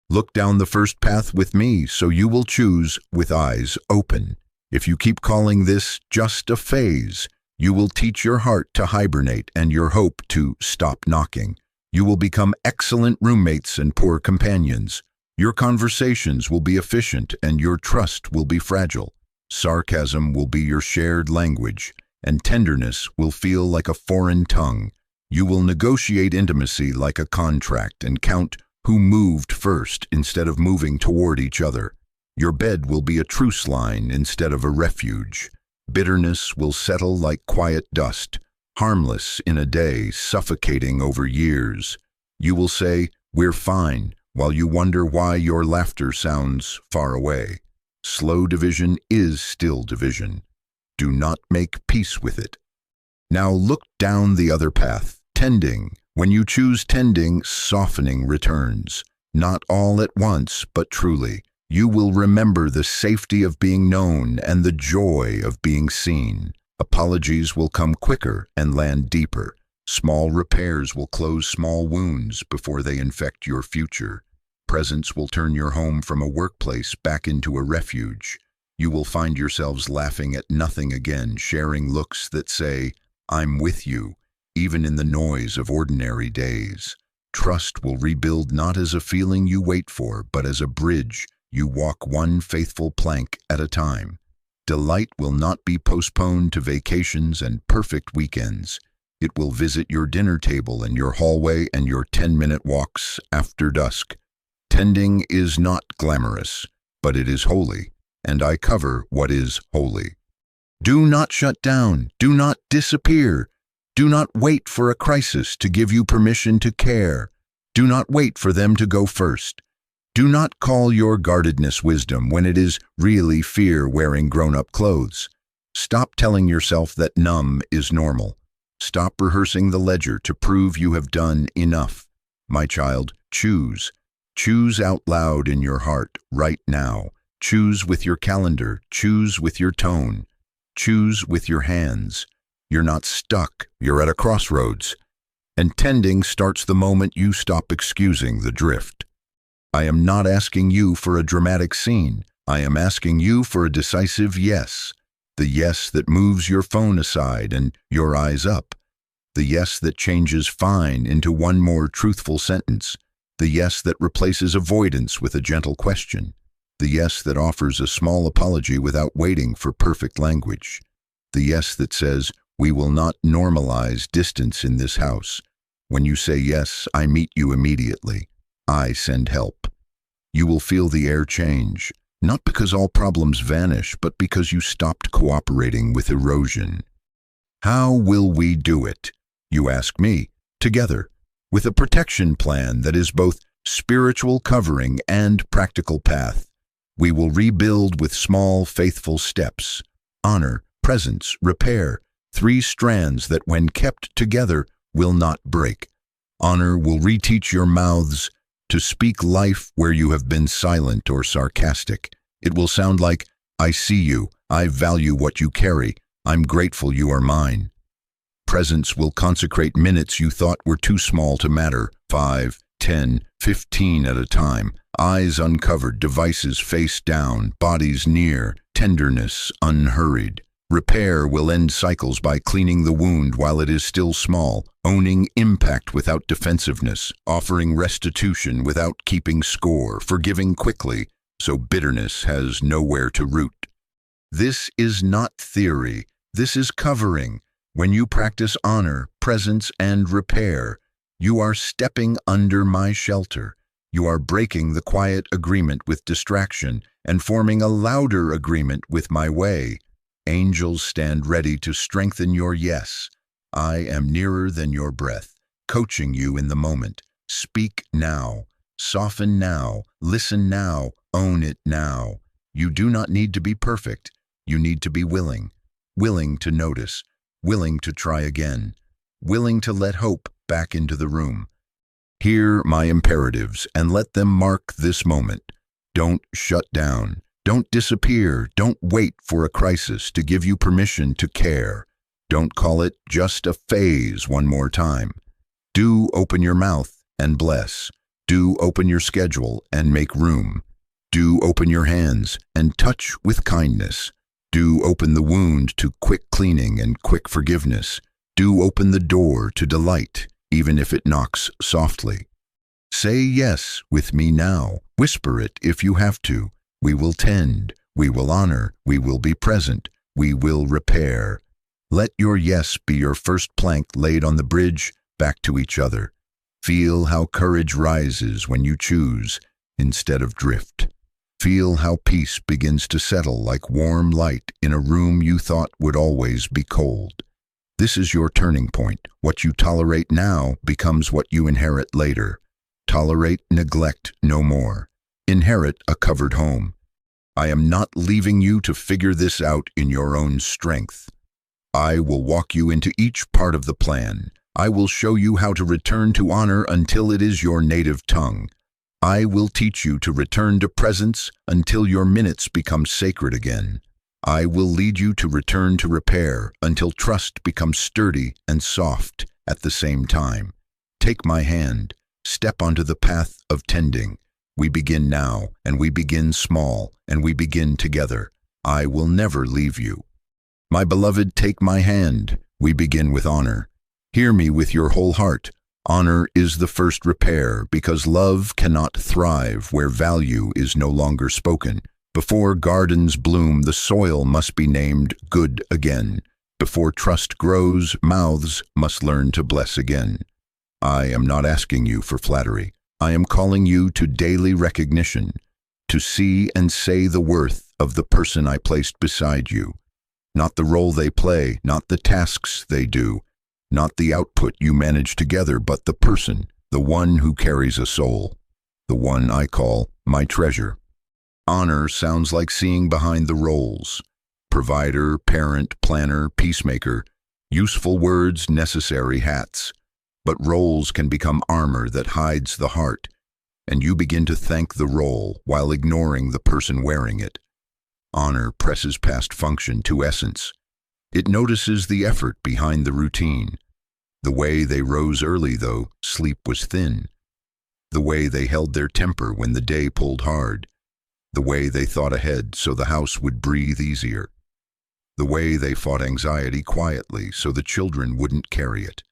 A: Look down the first path with me so you will choose with eyes open. If you keep calling this just a phase, you will teach your heart to hibernate and your hope to stop knocking. You will become excellent roommates and poor companions. Your conversations will be efficient and your trust will be fragile. Sarcasm will be your shared language, and tenderness will feel like a foreign tongue. You will negotiate intimacy like a contract and count who moved first instead of moving toward each other. Your bed will be a truce line instead of a refuge. Bitterness will settle like quiet dust, harmless in a day, suffocating over years. You will say, "We're fine," while you wonder why your laughter sounds far away. Slow division is still division. Do not make peace with it. Now look down the other path, tending. When you choose tending, softening returns. Not all at once, but truly. You will remember the safety of being known and the joy of being seen. Apologies will come quicker and land deeper. Small repairs will close small wounds before they infect your future. Presence will turn your home from a workplace back into a refuge. You will find yourselves laughing at nothing again, sharing looks that say, "I'm with you," even in the noise of ordinary days. Trust will rebuild not as a feeling you wait for, but as a bridge you walk one faithful plank at a time. Delight will not be postponed to vacations and perfect weekends. It will visit your dinner table and your hallway and your 10-minute walks after dusk. Tending is not glamorous, but it is holy, and I cover what is holy. Do not shut down. Do not disappear. Do not wait for a crisis to give you permission to care. Do not wait for them to go first. Do not call your guardedness wisdom when it is really fear wearing grown-up clothes. Stop telling yourself that numb is normal. Stop rehearsing the ledger to prove you have done enough. My child, choose. Choose out loud in your heart right now. Choose with your calendar. Choose with your tone. Choose with your hands. You're not stuck. You're at a crossroads. And tending starts the moment you stop excusing the drift. I am not asking you for a dramatic scene. I am asking you for a decisive yes. The yes that moves your phone aside and your eyes up. The yes that changes fine into one more truthful sentence. The yes that replaces avoidance with a gentle question. The yes that offers a small apology without waiting for perfect language. The yes that says, we will not normalize distance in this house. When you say yes, I meet you immediately. I send help. You will feel the air change, not because all problems vanish, but because you stopped cooperating with erosion. How will we do it? You ask me. Together, with a protection plan that is both spiritual covering and practical path. We will rebuild with small, faithful steps. Honor, presence, repair, 3 strands that when kept together will not break. Honor will reteach your mouths to speak life where you have been silent or sarcastic. It will sound like, I see you, I value what you carry, I'm grateful you are mine. Presence will consecrate minutes you thought were too small to matter, 5, 10, 15 at a time. Eyes uncovered, devices face down, bodies near, tenderness unhurried. Repair will end cycles by cleaning the wound while it is still small, owning impact without defensiveness, offering restitution without keeping score, forgiving quickly so bitterness has nowhere to root. This is not theory, this is covering. When you practice honor, presence, and repair, you are stepping under my shelter. You are breaking the quiet agreement with distraction and forming a louder agreement with my way. Angels stand ready to strengthen your yes. I am nearer than your breath, coaching you in the moment. Speak now, soften now, listen now, own it now. You do not need to be perfect. You need to be willing. Willing to notice. Willing to try again. Willing to let hope back into the room. Hear my imperatives and let them mark this moment. Don't shut down. Don't disappear. Don't wait for a crisis to give you permission to care. Don't call it just a phase one more time. Do open your mouth and bless. Do open your schedule and make room. Do open your hands and touch with kindness. Do open the wound to quick cleaning and quick forgiveness. Do open the door to delight, even if it knocks softly. Say yes with me now. Whisper it if you have to. We will tend, we will honor, we will be present, we will repair. Let your yes be your first plank laid on the bridge back to each other. Feel how courage rises when you choose instead of drift. Feel how peace begins to settle like warm light in a room you thought would always be cold. This is your turning point. What you tolerate now becomes what you inherit later. Tolerate neglect no more. Inherit a covered home. I am not leaving you to figure this out in your own strength. I will walk you into each part of the plan. I will show you how to return to honor until it is your native tongue. I will teach you to return to presence until your minutes become sacred again. I will lead you to return to repair until trust becomes sturdy and soft at the same time. Take my hand. Step onto the path of tending. We begin now, and we begin small, and we begin together. I will never leave you. My beloved, take my hand. We begin with honor. Hear me with your whole heart. Honor is the first repair because love cannot thrive where value is no longer spoken. Before gardens bloom, the soil must be named good again. Before trust grows, mouths must learn to bless again. I am not asking you for flattery. I am calling you to daily recognition, to see and say the worth of the person I placed beside you. Not the role they play, not the tasks they do, not the output you manage together, but the person, the one who carries a soul, the one I call my treasure. Honor sounds like seeing behind the roles. Provider, parent, planner, peacemaker, useful words, necessary hats. But roles can become armor that hides the heart, and you begin to thank the role while ignoring the person wearing it. Honor presses past function to essence. It notices the effort behind the routine. The way they rose early, though sleep was thin. The way they held their temper when the day pulled hard. The way they thought ahead so the house would breathe easier. The way they fought anxiety quietly so the children wouldn't carry it.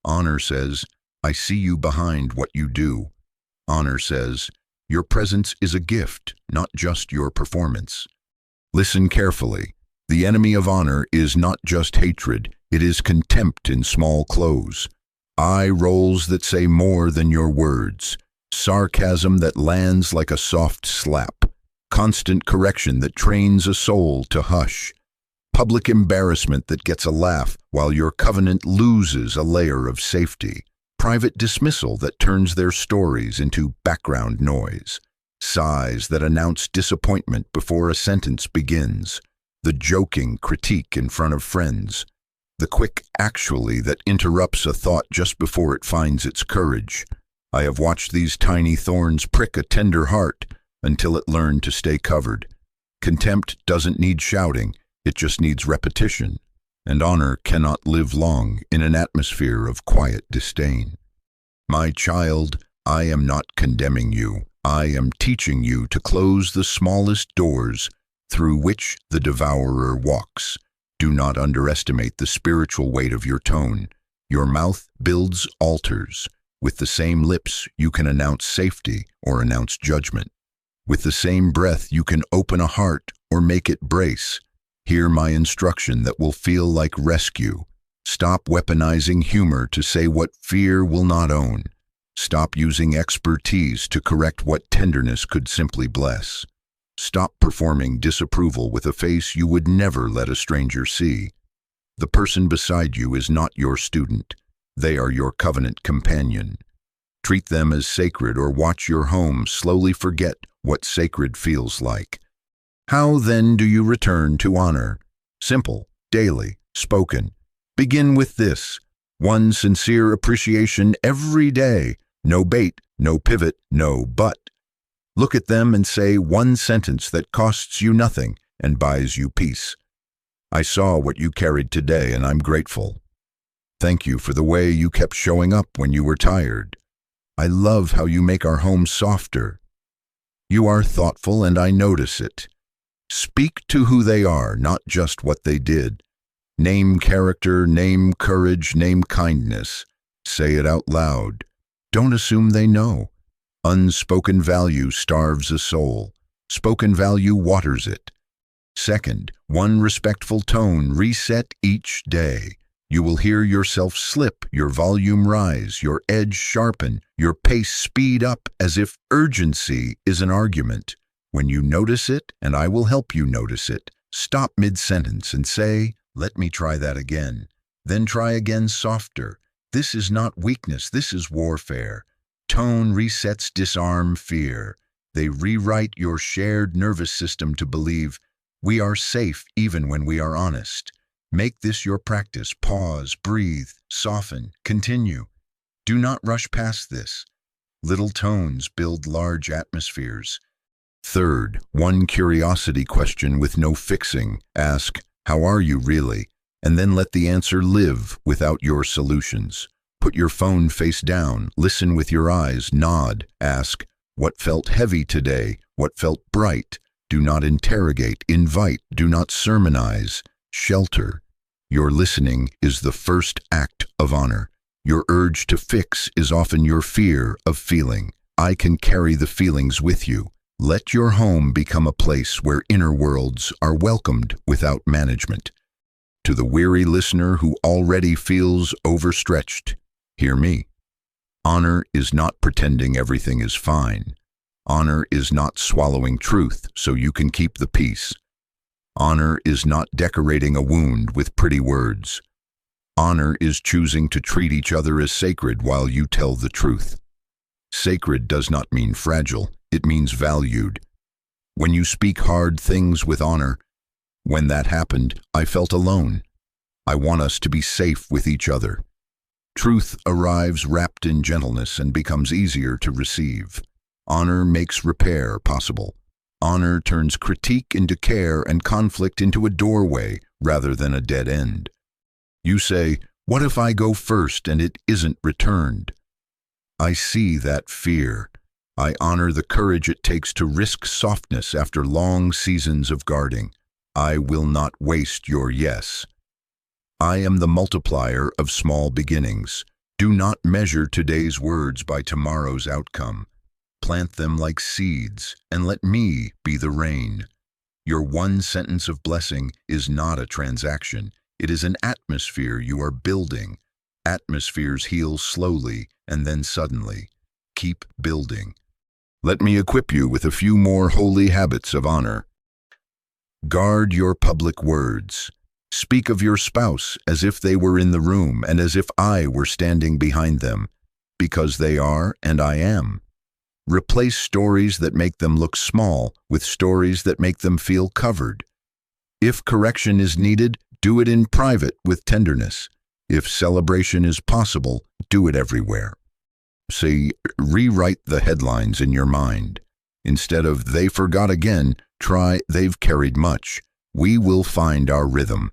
A: Honor says, I see you behind what you do. Honor says, your presence is a gift, not just your performance. Listen carefully. The enemy of honor is not just hatred, it is contempt in small clothes. Eye rolls that say more than your words. Sarcasm that lands like a soft slap. Constant correction that trains a soul to hush. Public embarrassment that gets a laugh while your covenant loses a layer of safety. Private dismissal that turns their stories into background noise. Sighs that announce disappointment before a sentence begins. The joking critique in front of friends. The quick actually that interrupts a thought just before it finds its courage. I have watched these tiny thorns prick a tender heart until it learned to stay covered. Contempt doesn't need shouting, it just needs repetition. And honor cannot live long in an atmosphere of quiet disdain. My child, I am not condemning you. I am teaching you to close the smallest doors through which the devourer walks. Do not underestimate the spiritual weight of your tone. Your mouth builds altars. With the same lips, you can announce safety or announce judgment. With the same breath, you can open a heart or make it brace. Hear my instruction that will feel like rescue. Stop weaponizing humor to say what fear will not own. Stop using expertise to correct what tenderness could simply bless. Stop performing disapproval with a face you would never let a stranger see. The person beside you is not your student. They are your covenant companion. Treat them as sacred or watch your home slowly forget what sacred feels like. How then do you return to honor? Simple, daily, spoken. Begin with this. One sincere appreciation every day. No bait, no pivot, no but. Look at them and say one sentence that costs you nothing and buys you peace. I saw what you carried today and I'm grateful. Thank you for the way you kept showing up when you were tired. I love how you make our home softer. You are thoughtful and I notice it. Speak to who they are, not just what they did. Name character, name courage, name kindness. Say it out loud. Don't assume they know. Unspoken value starves a soul. Spoken value waters it. Second, one respectful tone reset each day. You will hear yourself slip, your volume rise, your edge sharpen, your pace speed up as if urgency is an argument. When you notice it, and I will help you notice it, stop mid-sentence and say, let me try that again. Then try again softer. This is not weakness, this is warfare. Tone resets disarm fear. They rewrite your shared nervous system to believe we are safe even when we are honest. Make this your practice. Pause, breathe, soften, continue. Do not rush past this. Little tones build large atmospheres. Third, one curiosity question with no fixing. Ask, how are you really? And then let the answer live without your solutions. Put your phone face down, listen with your eyes, nod, ask, what felt heavy today? What felt bright? Do not interrogate, invite, do not sermonize, shelter. Your listening is the first act of honor. Your urge to fix is often your fear of feeling. I can carry the feelings with you. Let your home become a place where inner worlds are welcomed without management. To the weary listener who already feels overstretched, hear me. Honor is not pretending everything is fine. Honor is not swallowing truth so you can keep the peace. Honor is not decorating a wound with pretty words. Honor is choosing to treat each other as sacred while you tell the truth. Sacred does not mean fragile, it means valued. When you speak hard things with honor, when that happened, I felt alone. I want us to be safe with each other. Truth arrives wrapped in gentleness and becomes easier to receive. Honor makes repair possible. Honor turns critique into care and conflict into a doorway rather than a dead end. You say, "What if I go first and it isn't returned?" I see that fear. I honor the courage it takes to risk softness after long seasons of guarding. I will not waste your yes. I am the multiplier of small beginnings. Do not measure today's words by tomorrow's outcome. Plant them like seeds, and let me be the rain. Your one sentence of blessing is not a transaction. It is an atmosphere you are building. Atmospheres heal slowly and then suddenly. Keep building. Let me equip you with a few more holy habits of honor. Guard your public words. Speak of your spouse as if they were in the room and as if I were standing behind them, because they are and I am. Replace stories that make them look small with stories that make them feel covered. If correction is needed, do it in private with tenderness. If celebration is possible, do it everywhere. Say, rewrite the headlines in your mind. Instead of "they forgot again," try "they've carried much. We will find our rhythm."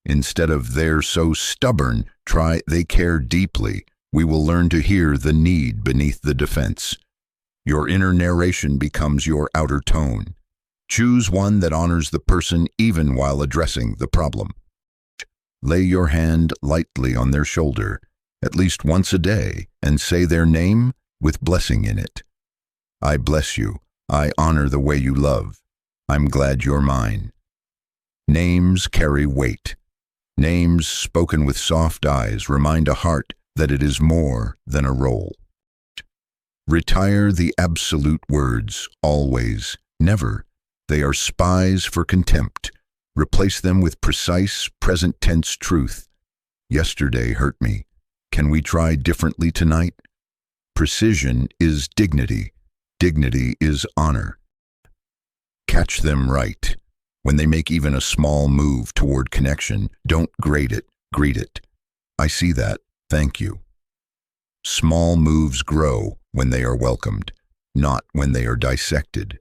A: Instead of "they're so stubborn," try "they care deeply. We will learn to hear the need beneath the defense." Your inner narration becomes your outer tone. Choose one that honors the person even while addressing the problem. Lay your hand lightly on their shoulder, at least once a day, and say their name with blessing in it. I bless you. I honor the way you love. I'm glad you're mine. Names carry weight. Names spoken with soft eyes remind a heart that it is more than a role. Retire the absolute words, always, never. They are spies for contempt. Replace them with precise, present-tense truth. Yesterday hurt me. Can we try differently tonight? Precision is dignity. Dignity is honor. Catch them right. When they make even a small move toward connection, don't grade it, greet it. I see that. Thank you. Small moves grow when they are welcomed, not when they are dissected.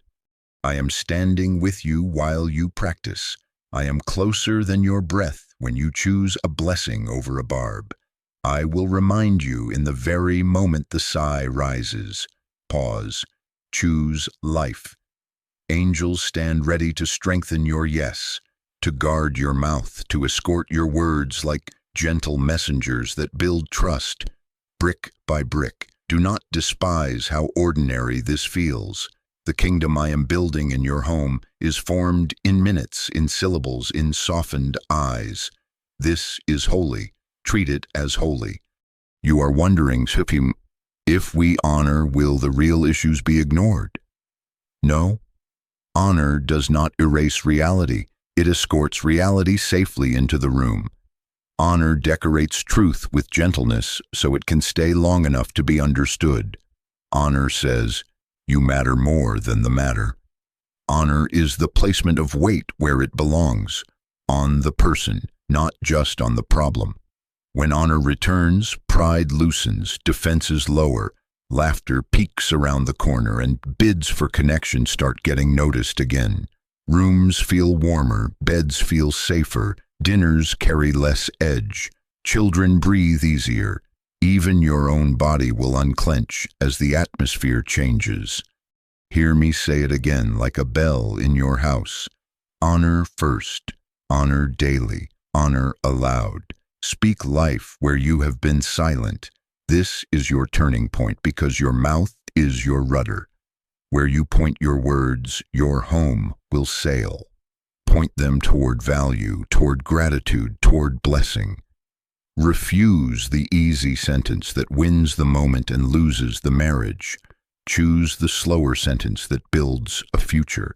A: I am standing with you while you practice. I am closer than your breath when you choose a blessing over a barb. I will remind you in the very moment the sigh rises. Pause. Choose life. Angels stand ready to strengthen your yes, to guard your mouth, to escort your words like gentle messengers that build trust, brick by brick. Do not despise how ordinary this feels. The kingdom I am building in your home is formed in minutes, in syllables, in softened eyes. This is holy. Treat it as holy. You are wondering, if we honor, will the real issues be ignored? No. Honor does not erase reality. It escorts reality safely into the room. Honor decorates truth with gentleness so it can stay long enough to be understood. Honor says, "You matter more than the matter." Honor is the placement of weight where it belongs, on the person, not just on the problem. When honor returns, pride loosens, defenses lower, laughter peaks around the corner, and bids for connection start getting noticed again. Rooms feel warmer, beds feel safer, dinners carry less edge, children breathe easier. Even your own body will unclench as the atmosphere changes. Hear me say it again like a bell in your house. Honor first, honor daily, honor aloud. Speak life where you have been silent. This is your turning point because your mouth is your rudder. Where you point your words, your home will sail. Point them toward value, toward gratitude, toward blessing. Refuse the easy sentence that wins the moment and loses the marriage. Choose the slower sentence that builds a future.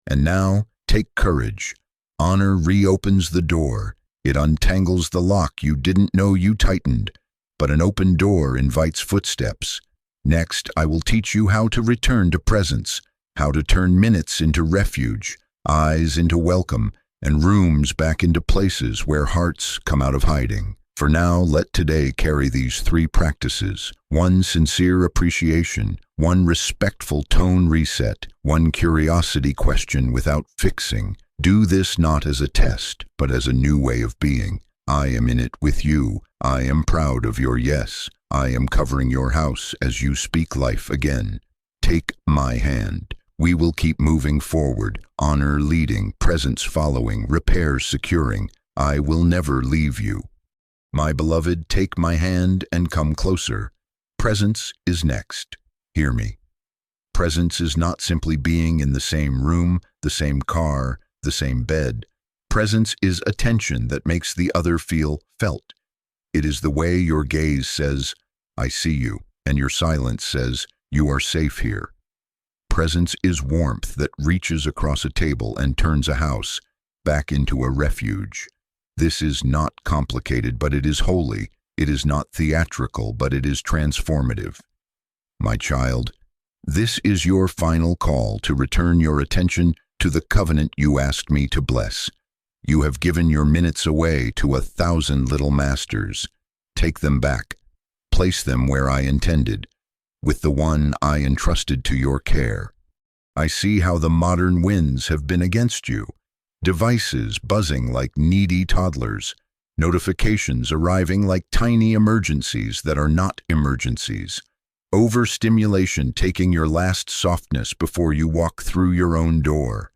A: And now, take courage. Honor reopens the door. It untangles the lock you didn't know you tightened. But an open door invites footsteps. Next, I will teach you how to return to presence, how to turn minutes into refuge, eyes into welcome, and rooms back into places where hearts come out of hiding. For now, let today carry these 3 practices: 1 sincere appreciation, 1 respectful tone reset, 1 curiosity question without fixing. Do this not as a test, but as a new way of being. I am in it with you. I am proud of your yes. I am covering your house as you speak life again. Take my hand. We will keep moving forward, honor leading, presence following, repair securing. I will never leave you. My beloved, take my hand and come closer. Presence is next. Hear me. Presence is not simply being in the same room, the same car, the same bed. Presence is attention that makes the other feel felt. It is the way your gaze says, I see you, and your silence says, you are safe here. Presence is warmth that reaches across a table and turns a house back into a refuge. This is not complicated, but it is holy. It is not theatrical, but it is transformative. My child, this is your final call to return your attention to the covenant you asked me to bless. You have given your minutes away to 1,000 little masters. Take them back. Place them where I intended, with the one I entrusted to your care. I see how the modern winds have been against you. Devices buzzing like needy toddlers, notifications arriving like tiny emergencies that are not emergencies, overstimulation taking your last softness before you walk through your own door,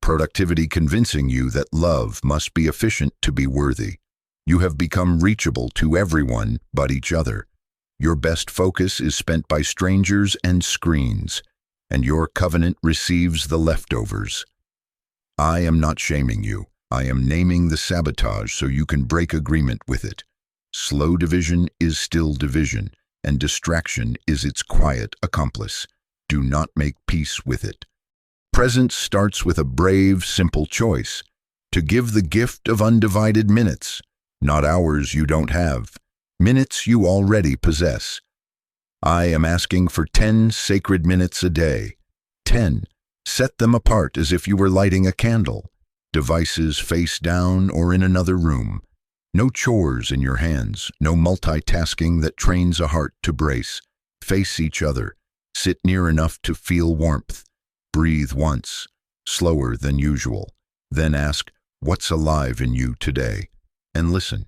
A: productivity convincing you that love must be efficient to be worthy. You have become reachable to everyone but each other. Your best focus is spent by strangers and screens, and your covenant receives the leftovers. I am not shaming you. I am naming the sabotage so you can break agreement with it. Slow division is still division, and distraction is its quiet accomplice. Do not make peace with it. Presence starts with a brave, simple choice: to give the gift of undivided minutes, not hours you don't have, minutes you already possess. I am asking for 10 sacred minutes a day. 10. Set them apart as if you were lighting a candle. Devices face down or in another room. No chores in your hands, no multitasking that trains a heart to brace. Face each other. Sit near enough to feel warmth. Breathe once, slower than usual. Then ask, what's alive in you today? And listen.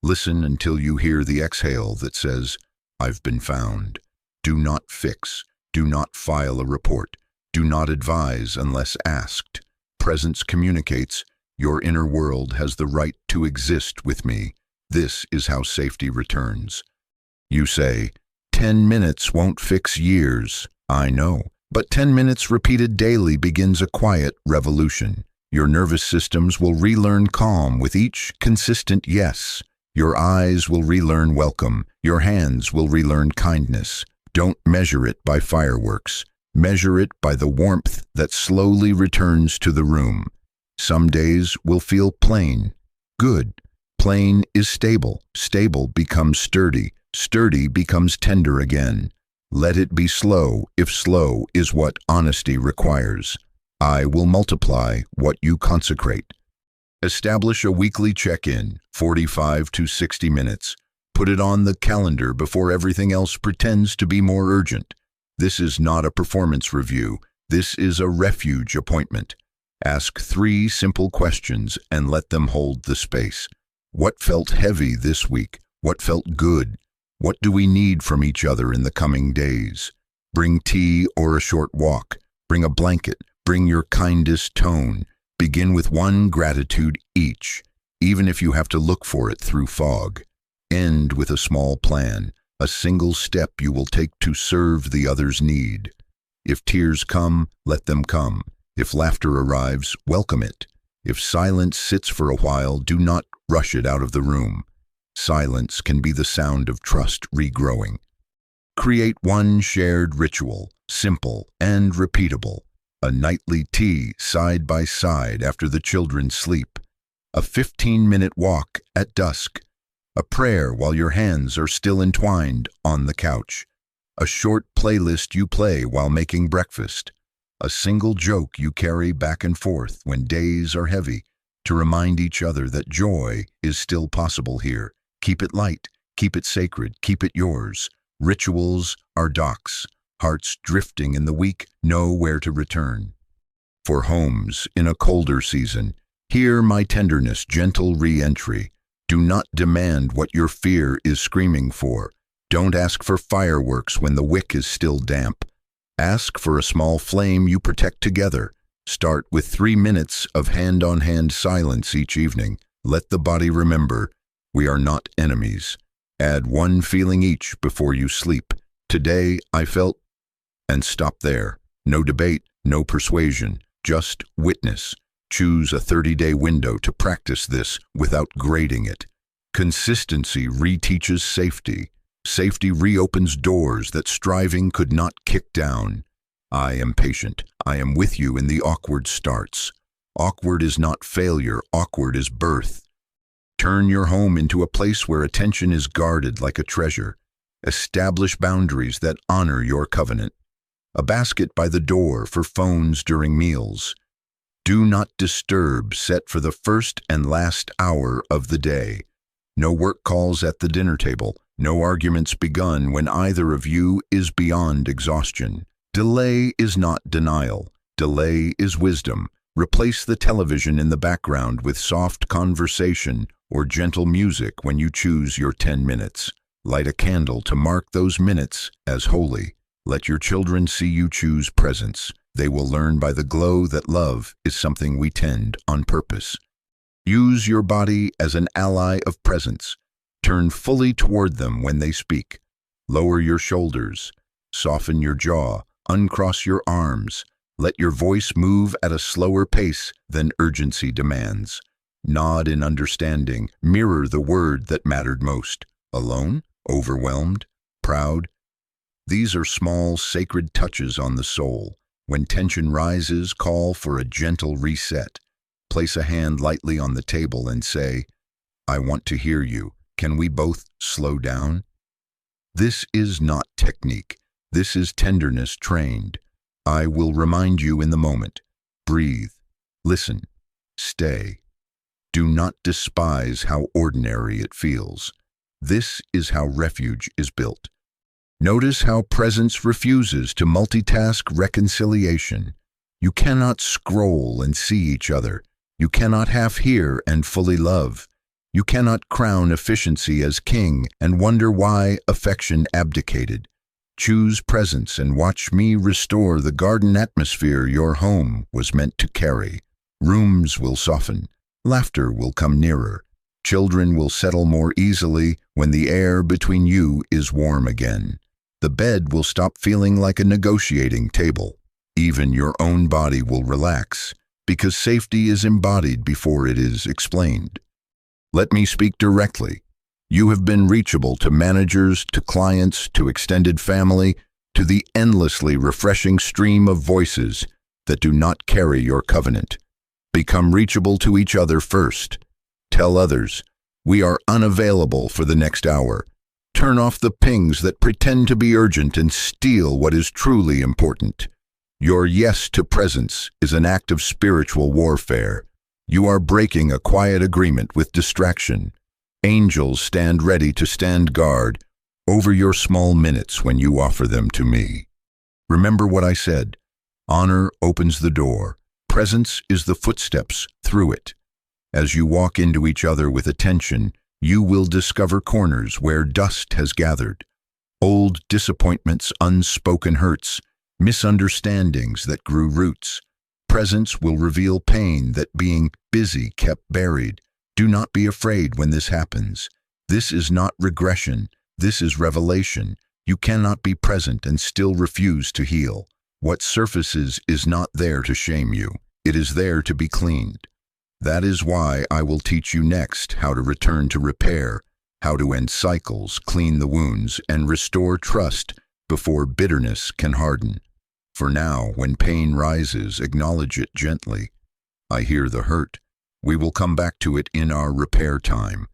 A: Listen until you hear the exhale that says, I've been found. Do not fix. Do not file a report. Do not advise unless asked. Presence communicates, your inner world has the right to exist with me. This is how safety returns. You say, 10 minutes won't fix years. I know. But 10 minutes repeated daily begins a quiet revolution. Your nervous systems will relearn calm with each consistent yes. Your eyes will relearn welcome. Your hands will relearn kindness. Don't measure it by fireworks. Measure it by the warmth that slowly returns to the room. Some days will feel plain. Good. Plain is stable. Stable becomes sturdy. Sturdy becomes tender again. Let it be slow, if slow is what honesty requires. I will multiply what you consecrate. Establish a weekly check-in, 45 to 60 minutes. Put it on the calendar before everything else pretends to be more urgent. This is not a performance review. This is a refuge appointment. Ask 3 simple questions and let them hold the space. What felt heavy this week? What felt good? What do we need from each other in the coming days? Bring tea or a short walk. Bring a blanket. Bring your kindest tone. Begin with 1 gratitude each, even if you have to look for it through fog. End with a small plan, a single step you will take to serve the other's need. If tears come, let them come. If laughter arrives, welcome it. If silence sits for a while, do not rush it out of the room. Silence can be the sound of trust regrowing. Create one shared ritual, simple and repeatable. A nightly tea side by side after the children sleep. A 15-minute walk at dusk. A prayer while your hands are still entwined on the couch. A short playlist you play while making breakfast. A single joke you carry back and forth when days are heavy to remind each other that joy is still possible here. Keep it light, keep it sacred, keep it yours. Rituals are docks. Hearts drifting in the week know where to return. For homes in a colder season, hear my tenderness, gentle re-entry. Do not demand what your fear is screaming for. Don't ask for fireworks when the wick is still damp. Ask for a small flame you protect together. Start with 3 minutes of hand-on-hand silence each evening. Let the body remember, we are not enemies. Add one feeling each before you sleep. Today I felt, and stop there. No debate, no persuasion, just witness. Choose a 30-day window to practice this without grading it. Consistency reteaches safety. Safety reopens doors that striving could not kick down. I am patient. I am with you in the awkward starts. Awkward is not failure. Awkward is birth. Turn your home into a place where attention is guarded like a treasure. Establish boundaries that honor your covenant. A basket by the door for phones during meals. Do not disturb set for the first and last hour of the day. No work calls at the dinner table. No arguments begun when either of you is beyond exhaustion. Delay is not denial. Delay is wisdom. Replace the television in the background with soft conversation or gentle music when you choose your 10 minutes. Light a candle to mark those minutes as holy. Let your children see you choose presence. They will learn by the glow that love is something we tend on purpose. Use your body as an ally of presence. Turn fully toward them when they speak. Lower your shoulders. Soften your jaw. Uncross your arms. Let your voice move at a slower pace than urgency demands. Nod in understanding. Mirror the word that mattered most. Alone? Overwhelmed? Proud? These are small, sacred touches on the soul. When tension rises, call for a gentle reset. Place a hand lightly on the table and say, I want to hear you. Can we both slow down? This is not technique. This is tenderness trained. I will remind you in the moment. Breathe. Listen. Stay. Do not despise how ordinary it feels. This is how refuge is built. Notice how presence refuses to multitask reconciliation. You cannot scroll and see each other. You cannot half hear and fully love. You cannot crown efficiency as king and wonder why affection abdicated. Choose presence and watch me restore the garden atmosphere your home was meant to carry. Rooms will soften. Laughter will come nearer. Children will settle more easily when the air between you is warm again. The bed will stop feeling like a negotiating table. Even your own body will relax, because safety is embodied before it is explained. Let me speak directly. You have been reachable to managers, to clients, to extended family, to the endlessly refreshing stream of voices that do not carry your covenant. Become reachable to each other first. Tell others, we are unavailable for the next hour. Turn off the pings that pretend to be urgent and steal what is truly important. Your yes to presence is an act of spiritual warfare. You are breaking a quiet agreement with distraction. Angels stand ready to stand guard over your small minutes when you offer them to me. Remember what I said. Honor opens the door. Presence is the footsteps through it. As you walk into each other with attention, you will discover corners where dust has gathered. Old disappointments, unspoken hurts, misunderstandings that grew roots. Presence will reveal pain that being busy kept buried. Do not be afraid when this happens. This is not regression. This is revelation. You cannot be present and still refuse to heal. What surfaces is not there to shame you. It is there to be cleaned. That is why I will teach you next how to return to repair, how to end cycles, clean the wounds, and restore trust before bitterness can harden. For now, when pain rises, acknowledge it gently. I hear the hurt. We will come back to it in our repair time.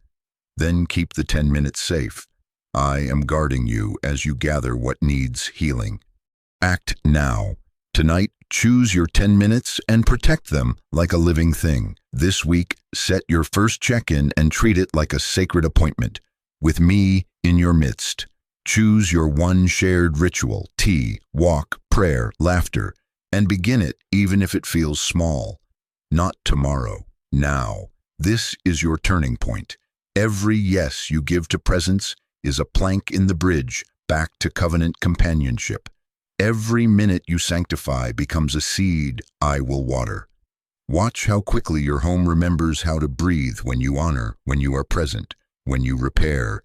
A: Then keep the 10 minutes safe. I am guarding you as you gather what needs healing. Act now. Tonight, choose your 10 minutes and protect them like a living thing. This week, set your first check-in and treat it like a sacred appointment, with me in your midst. Choose your one shared ritual, tea, walk, prayer, laughter, and begin it even if it feels small. Not tomorrow, now. This is your turning point. Every yes you give to presence is a plank in the bridge back to covenant companionship. Every minute you sanctify becomes a seed I will water. Watch how quickly your home remembers how to breathe when you honor, when you are present, when you repair.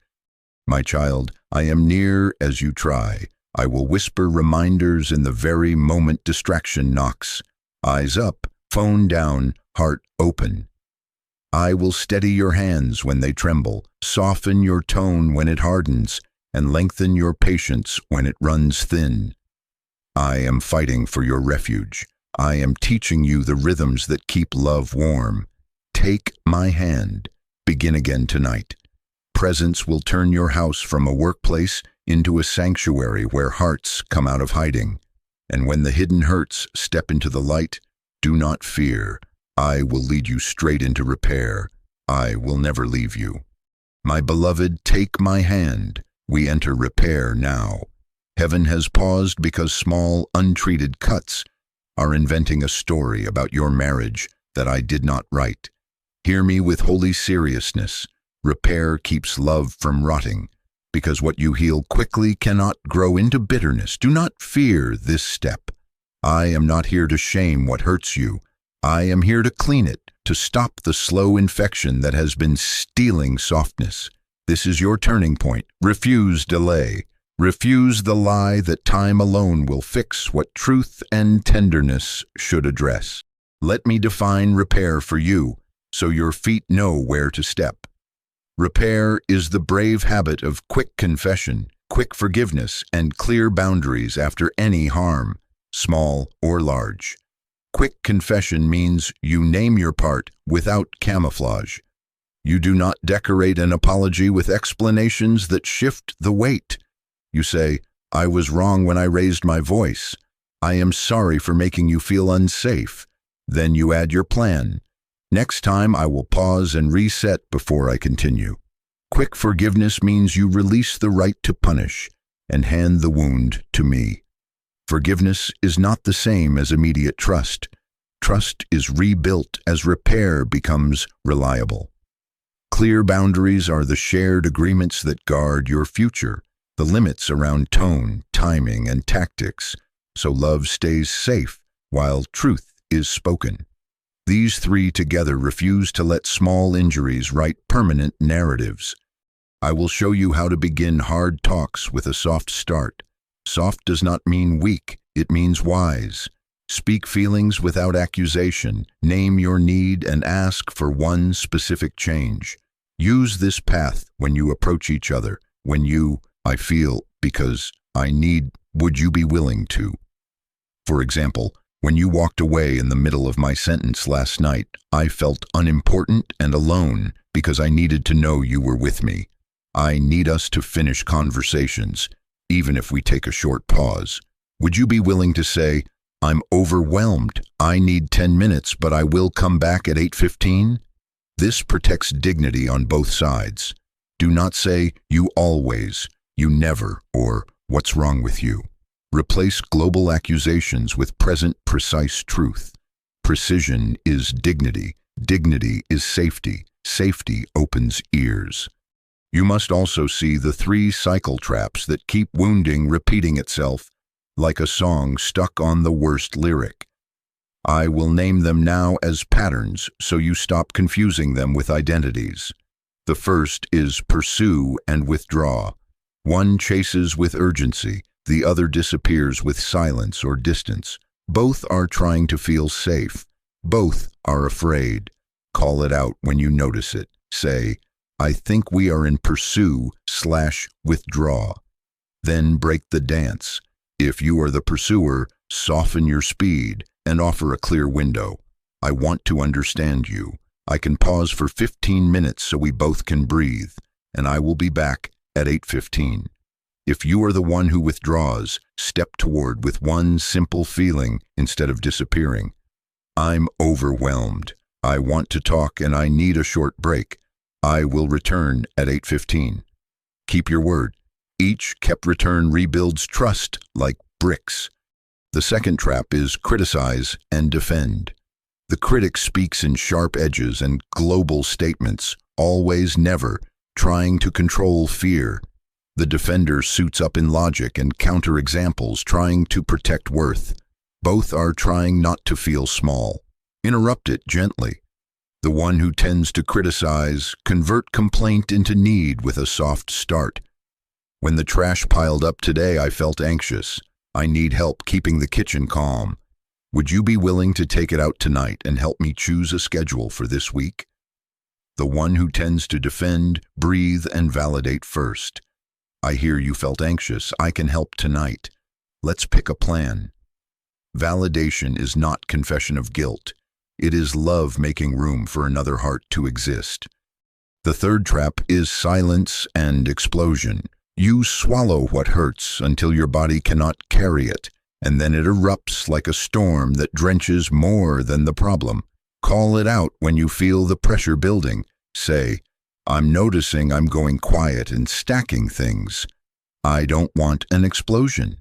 A: My child, I am near as you try. I will whisper reminders in the very moment distraction knocks. Eyes up, phone down, heart open. I will steady your hands when they tremble, soften your tone when it hardens, and lengthen your patience when it runs thin. I am fighting for your refuge. I am teaching you the rhythms that keep love warm. Take my hand. Begin again tonight. Presence will turn your house from a workplace into a sanctuary where hearts come out of hiding. And when the hidden hurts step into the light, do not fear. I will lead you straight into repair. I will never leave you. My beloved, take my hand. We enter repair now. Heaven has paused because small, untreated cuts are inventing a story about your marriage that I did not write. Hear me with holy seriousness. Repair keeps love from rotting, because what you heal quickly cannot grow into bitterness. Do not fear this step. I am not here to shame what hurts you. I am here to clean it, to stop the slow infection that has been stealing softness. This is your turning point. Refuse delay. Refuse the lie that time alone will fix what truth and tenderness should address. Let me define repair for you, so your feet know where to step. Repair is the brave habit of quick confession, quick forgiveness, and clear boundaries after any harm, small or large. Quick confession means you name your part without camouflage. You do not decorate an apology with explanations that shift the weight. You say, I was wrong when I raised my voice. I am sorry for making you feel unsafe. Then you add your plan. Next time I will pause and reset before I continue. Quick forgiveness means you release the right to punish and hand the wound to me. Forgiveness is not the same as immediate trust. Trust is rebuilt as repair becomes reliable. Clear boundaries are the shared agreements that guard your future, the limits around tone, timing, and tactics, so love stays safe while truth is spoken. These three together refuse to let small injuries write permanent narratives. I will show you how to begin hard talks with a soft start. Soft does not mean weak, it means wise. Speak feelings without accusation, name your need, and ask for one specific change. Use this path when you approach each other, when you, I feel, because I need, would you be willing to? For example, when you walked away in the middle of my sentence last night, I felt unimportant and alone because I needed to know you were with me. I need us to finish conversations, even if we take a short pause. Would you be willing to say, I'm overwhelmed, I need 10 minutes, but I will come back at 8:15? This protects dignity on both sides. Do not say, you always, you never, or what's wrong with you. Replace global accusations with present, precise truth. Precision is dignity. Dignity is safety. Safety opens ears. You must also see the 3 cycle traps that keep wounding repeating itself like a song stuck on the worst lyric. I will name them now as patterns so you stop confusing them with identities. The first is pursue and withdraw. One chases with urgency, the other disappears with silence or distance. Both are trying to feel safe. Both are afraid. Call it out when you notice it. Say, I think we are in pursue/withdraw. Then break the dance. If you are the pursuer, soften your speed and offer a clear window. I want to understand you. I can pause for 15 minutes so we both can breathe, and I will be back at 8:15. If you are the one who withdraws, step toward with one simple feeling instead of disappearing. I'm overwhelmed. I want to talk and I need a short break. I will return at 8:15. Keep your word. Each kept return rebuilds trust like bricks. The second trap is criticize and defend. The critic speaks in sharp edges and global statements, always, never, trying to control fear. The defender suits up in logic and counter-examples, trying to protect worth. Both are trying not to feel small. Interrupt it gently. The one who tends to criticize, convert complaint into need with a soft start. When the trash piled up today, I felt anxious. I need help keeping the kitchen calm. Would you be willing to take it out tonight and help me choose a schedule for this week? The one who tends to defend, breathe, and validate first. I hear you felt anxious. I can help tonight. Let's pick a plan. Validation is not confession of guilt. It is love making room for another heart to exist. The third trap is silence and explosion. You swallow what hurts until your body cannot carry it, and then it erupts like a storm that drenches more than the problem. Call it out when you feel the pressure building. Say, I'm noticing I'm going quiet and stacking things. I don't want an explosion.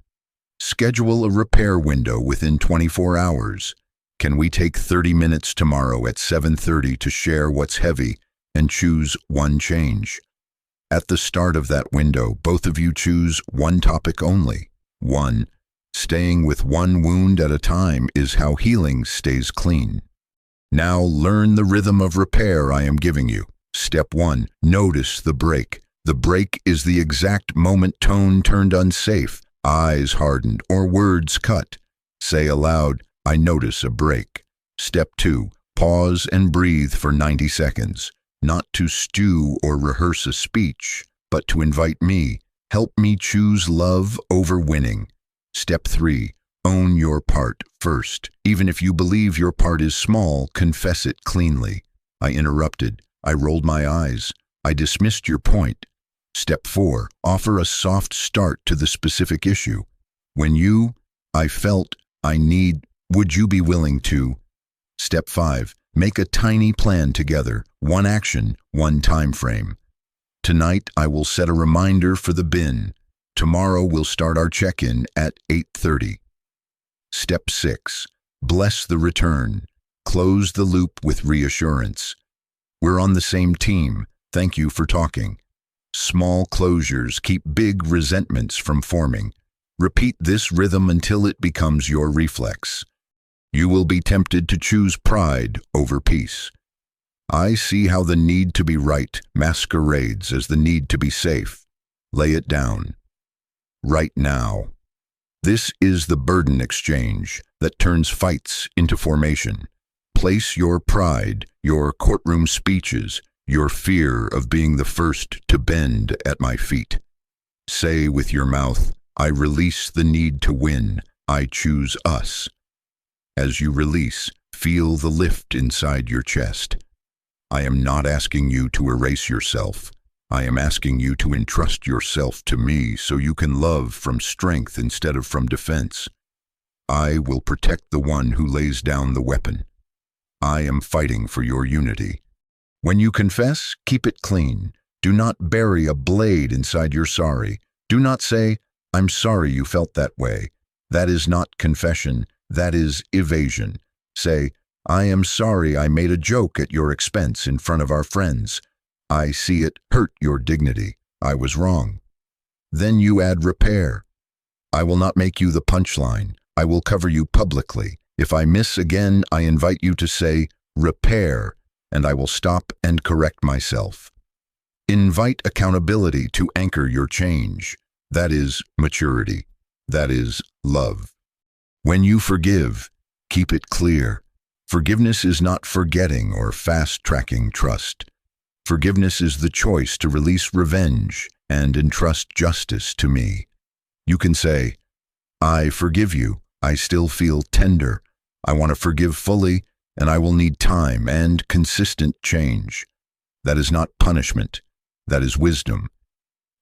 A: Schedule a repair window within 24 hours. Can we take 30 minutes tomorrow at 7:30 to share what's heavy and choose one change? At the start of that window, both of you choose one topic only. One. Staying with one wound at a time is how healing stays clean. Now learn the rhythm of repair I am giving you. Step 1. Notice the break. The break is the exact moment tone turned unsafe, eyes hardened, or words cut. Say aloud, I notice a break. Step 2. Pause and breathe for 90 seconds. Not to stew or rehearse a speech, but to invite me. Help me choose love over winning. Step 3. Own your part first. Even if you believe your part is small, confess it cleanly. I interrupted. I rolled my eyes. I dismissed your point. Step 4. Offer a soft start to the specific issue. I felt, I need, would you be willing to? Step 5. Make a tiny plan together. One action, one time frame. Tonight I will set a reminder for the bin. Tomorrow we'll start our check-in at 8:30. Step 6. Bless the return. Close the loop with reassurance. We're on the same team. Thank you for talking. Small closures keep big resentments from forming. Repeat this rhythm until it becomes your reflex. You will be tempted to choose pride over peace. I see how the need to be right masquerades as the need to be safe. Lay it down. Right now. This is the burden exchange that turns fights into formation. Place your pride, your courtroom speeches, your fear of being the first to bend at my feet. Say with your mouth, I release the need to win. I choose us. As you release, feel the lift inside your chest. I am not asking you to erase yourself. I am asking you to entrust yourself to me so you can love from strength instead of from defense. I will protect the one who lays down the weapon. I am fighting for your unity. When you confess, keep it clean. Do not bury a blade inside your sorry. Do not say, I'm sorry you felt that way. That is not confession. That is evasion. Say, I am sorry I made a joke at your expense in front of our friends. I see it hurt your dignity. I was wrong. Then you add repair. I will not make you the punchline. I will cover you publicly. If I miss again, I invite you to say, repair, and I will stop and correct myself. Invite accountability to anchor your change. That is maturity. That is love. When you forgive, keep it clear. Forgiveness is not forgetting or fast-tracking trust. Forgiveness is the choice to release revenge and entrust justice to me. You can say, I forgive you. I still feel tender. I want to forgive fully, and I will need time and consistent change. That is not punishment. That is wisdom.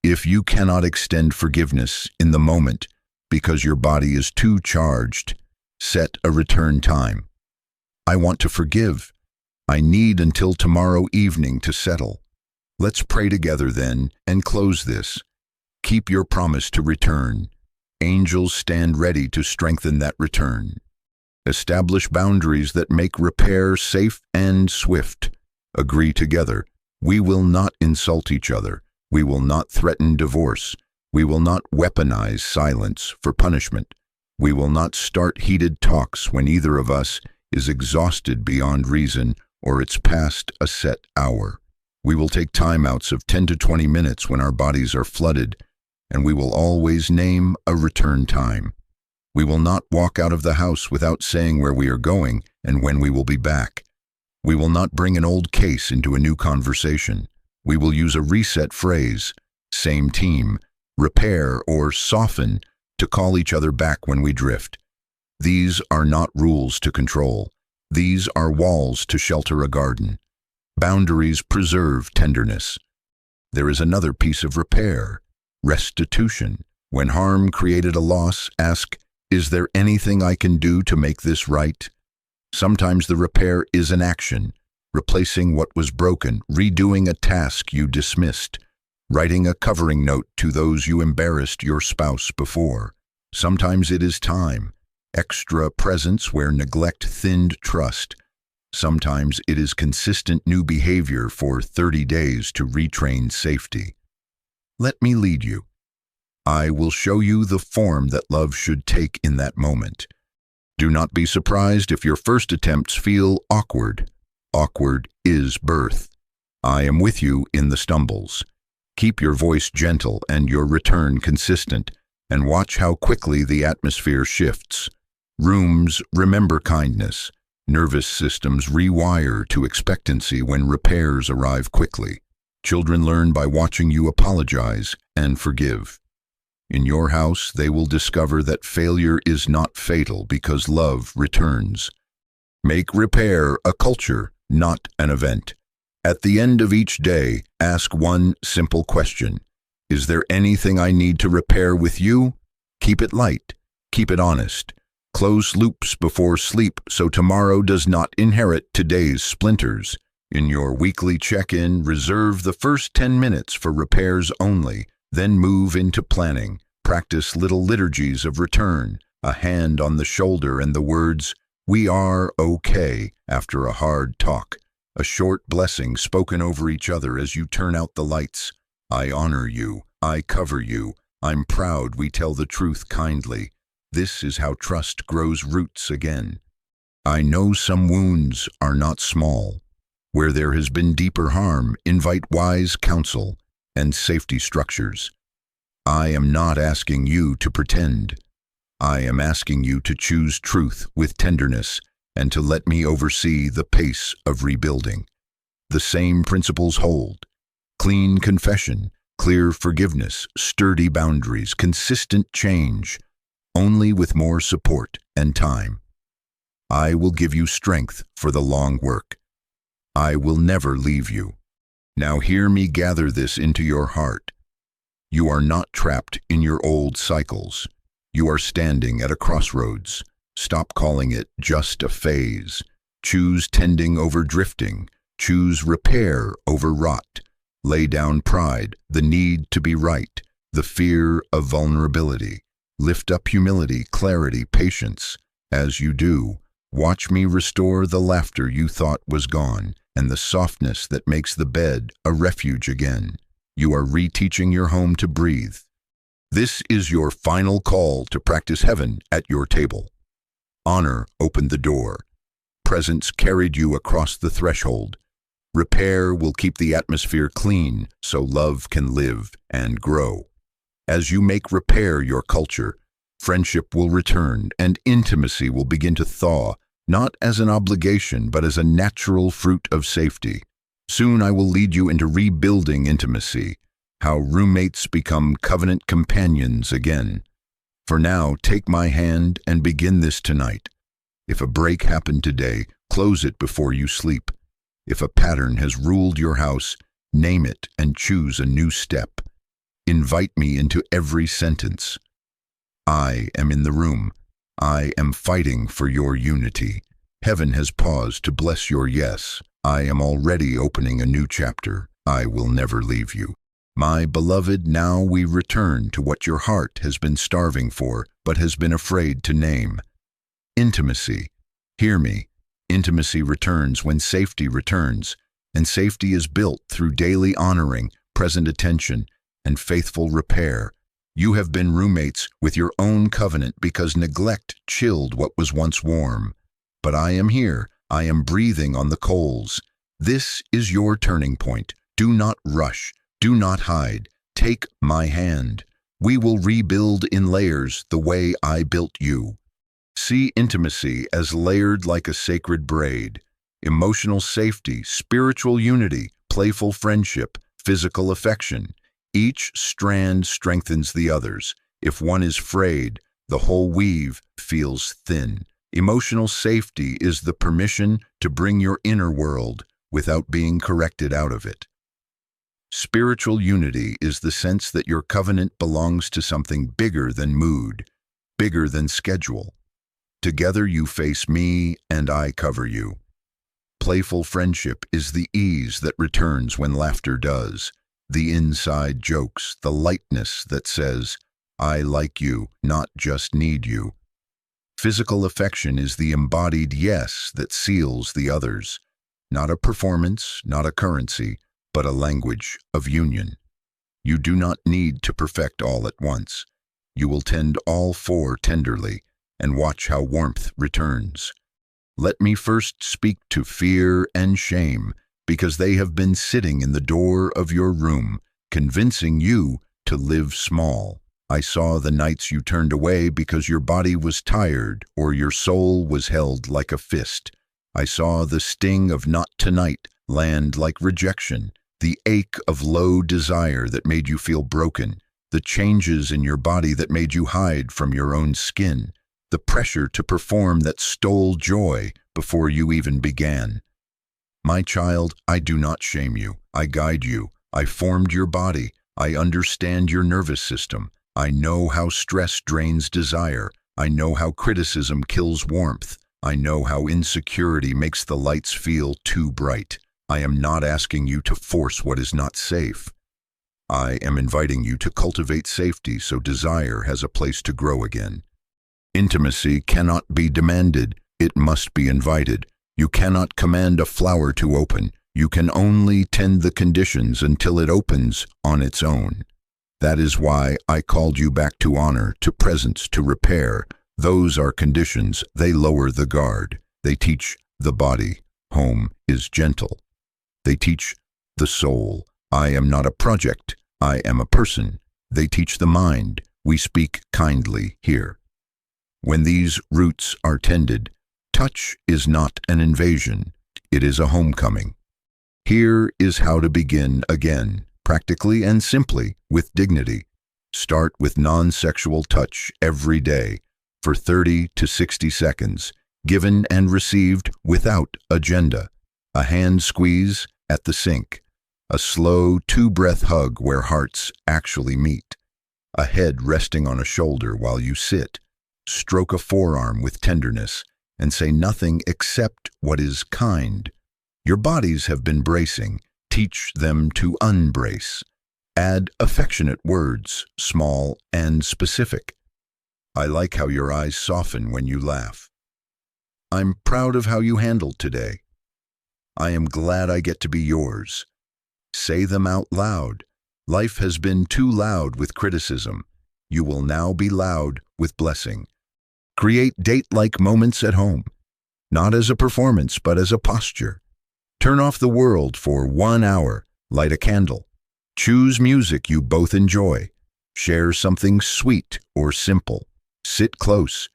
A: If you cannot extend forgiveness in the moment because your body is too charged, set a return time. I want to forgive. I need until tomorrow evening to settle. Let's pray together then and close this. Keep your promise to return. Angels stand ready to strengthen that return. Establish boundaries that make repair safe and swift. Agree together. We will not insult each other. We will not threaten divorce. We will not weaponize silence for punishment. We will not start heated talks when either of us is exhausted beyond reason or it's past a set hour. We will take timeouts of 10 to 20 minutes when our bodies are flooded, and we will always name a return time. We will not walk out of the house without saying where we are going and when we will be back. We will not bring an old case into a new conversation. We will use a reset phrase, same team, repair, or soften to call each other back when we drift. These are not rules to control. These are walls to shelter a garden. Boundaries preserve tenderness. There is another piece of repair, restitution. When harm created a loss, ask, is there anything I can do to make this right? Sometimes the repair is an action, replacing what was broken, redoing a task you dismissed, writing a covering note to those you embarrassed your spouse before. Sometimes it is time, extra presence where neglect thinned trust. Sometimes it is consistent new behavior for 30 days to retrain safety. Let me lead you. I will show you the form that love should take in that moment. Do not be surprised if your first attempts feel awkward. Awkward is birth. I am with you in the stumbles. Keep your voice gentle and your return consistent, and watch how quickly the atmosphere shifts. Rooms remember kindness. Nervous systems rewire to expectancy when repairs arrive quickly. Children learn by watching you apologize and forgive. In your house, they will discover that failure is not fatal because love returns. Make repair a culture, not an event. At the end of each day, ask one simple question. Is there anything I need to repair with you? Keep it light. Keep it honest. Close loops before sleep so tomorrow does not inherit today's splinters. In your weekly check-in, reserve the first 10 minutes for repairs only, then move into planning. Practice little liturgies of return, a hand on the shoulder and the words, "We are okay," after a hard talk. A short blessing spoken over each other as you turn out the lights. I honor you. I cover you. I'm proud we tell the truth kindly. This is how trust grows roots again. I know some wounds are not small. Where there has been deeper harm, invite wise counsel and safety structures. I am not asking you to pretend. I am asking you to choose truth with tenderness and to let me oversee the pace of rebuilding. The same principles hold. Clean confession, clear forgiveness, sturdy boundaries, consistent change, only with more support and time. I will give you strength for the long work. I will never leave you. Now hear me gather this into your heart. You are not trapped in your old cycles. You are standing at a crossroads. Stop calling it just a phase. Choose tending over drifting. Choose repair over rot. Lay down pride, the need to be right, the fear of vulnerability. Lift up humility, clarity, patience. As you do, watch me restore the laughter you thought was gone and the softness that makes the bed a refuge again. You are reteaching your home to breathe. This is your final call to practice heaven at your table. Honor opened the door. Presence carried you across the threshold. Repair will keep the atmosphere clean so love can live and grow. As you make repair your culture, friendship will return and intimacy will begin to thaw, not as an obligation but as a natural fruit of safety. Soon I will lead you into rebuilding intimacy, how roommates become covenant companions again. For now, take my hand and begin this tonight. If a break happened today, close it before you sleep. If a pattern has ruled your house, name it and choose a new step. Invite me into every sentence. I am in the room. I am fighting for your unity. Heaven has paused to bless your yes. I am already opening a new chapter. I will never leave you. My beloved, now we return to what your heart has been starving for, but has been afraid to name. Intimacy. Hear me. Intimacy returns when safety returns, and safety is built through daily honoring, present attention, and faithful repair. You have been roommates with your own covenant because neglect chilled what was once warm. But I am here. I am breathing on the coals. This is your turning point. Do not rush. Do not hide. Take my hand. We will rebuild in layers the way I built you. See intimacy as layered like a sacred braid. Emotional safety, spiritual unity, playful friendship, physical affection. Each strand strengthens the others. If one is frayed, the whole weave feels thin. Emotional safety is the permission to bring your inner world without being corrected out of it. Spiritual unity is the sense that your covenant belongs to something bigger than mood, bigger than schedule. Together you face me and I cover you. Playful friendship is the ease that returns when laughter does. The inside jokes, the lightness that says, I like you, not just need you. Physical affection is the embodied yes that seals the others. Not a performance, not a currency, but a language of union. You do not need to perfect all at once. You will tend all four tenderly and watch how warmth returns. Let me first speak to fear and shame, because they have been sitting in the door of your room, convincing you to live small. I saw the nights you turned away because your body was tired or your soul was held like a fist. I saw the sting of not tonight land like rejection, the ache of low desire that made you feel broken, the changes in your body that made you hide from your own skin, the pressure to perform that stole joy before you even began. My child, I do not shame you. I guide you. I formed your body. I understand your nervous system. I know how stress drains desire. I know how criticism kills warmth. I know how insecurity makes the lights feel too bright. I am not asking you to force what is not safe. I am inviting you to cultivate safety so desire has a place to grow again. Intimacy cannot be demanded. It must be invited. You cannot command a flower to open. You can only tend the conditions until it opens on its own. That is why I called you back to honor, to presence, to repair. Those are conditions. They lower the guard. They teach the body. Home is gentle. They teach the soul. I am not a project. I am a person. They teach the mind. We speak kindly here. When these roots are tended, touch is not an invasion. It is a homecoming. Here is how to begin again, practically and simply, with dignity. Start with non-sexual touch every day for 30 to 60 seconds, given and received without agenda. A hand squeeze at the sink. A slow two-breath hug where hearts actually meet. A head resting on a shoulder while you sit. Stroke a forearm with tenderness and say nothing except what is kind. Your bodies have been bracing. Teach them to unbrace. Add affectionate words, small and specific. I like how your eyes soften when you laugh. I'm proud of how you handled today. I am glad I get to be yours. Say them out loud. Life has been too loud with criticism. You will now be loud with blessing. Create date-like moments at home, not as a performance, but as a posture. Turn off the world for 1 hour, light a candle. Choose music you both enjoy. Share something sweet or simple. Sit close.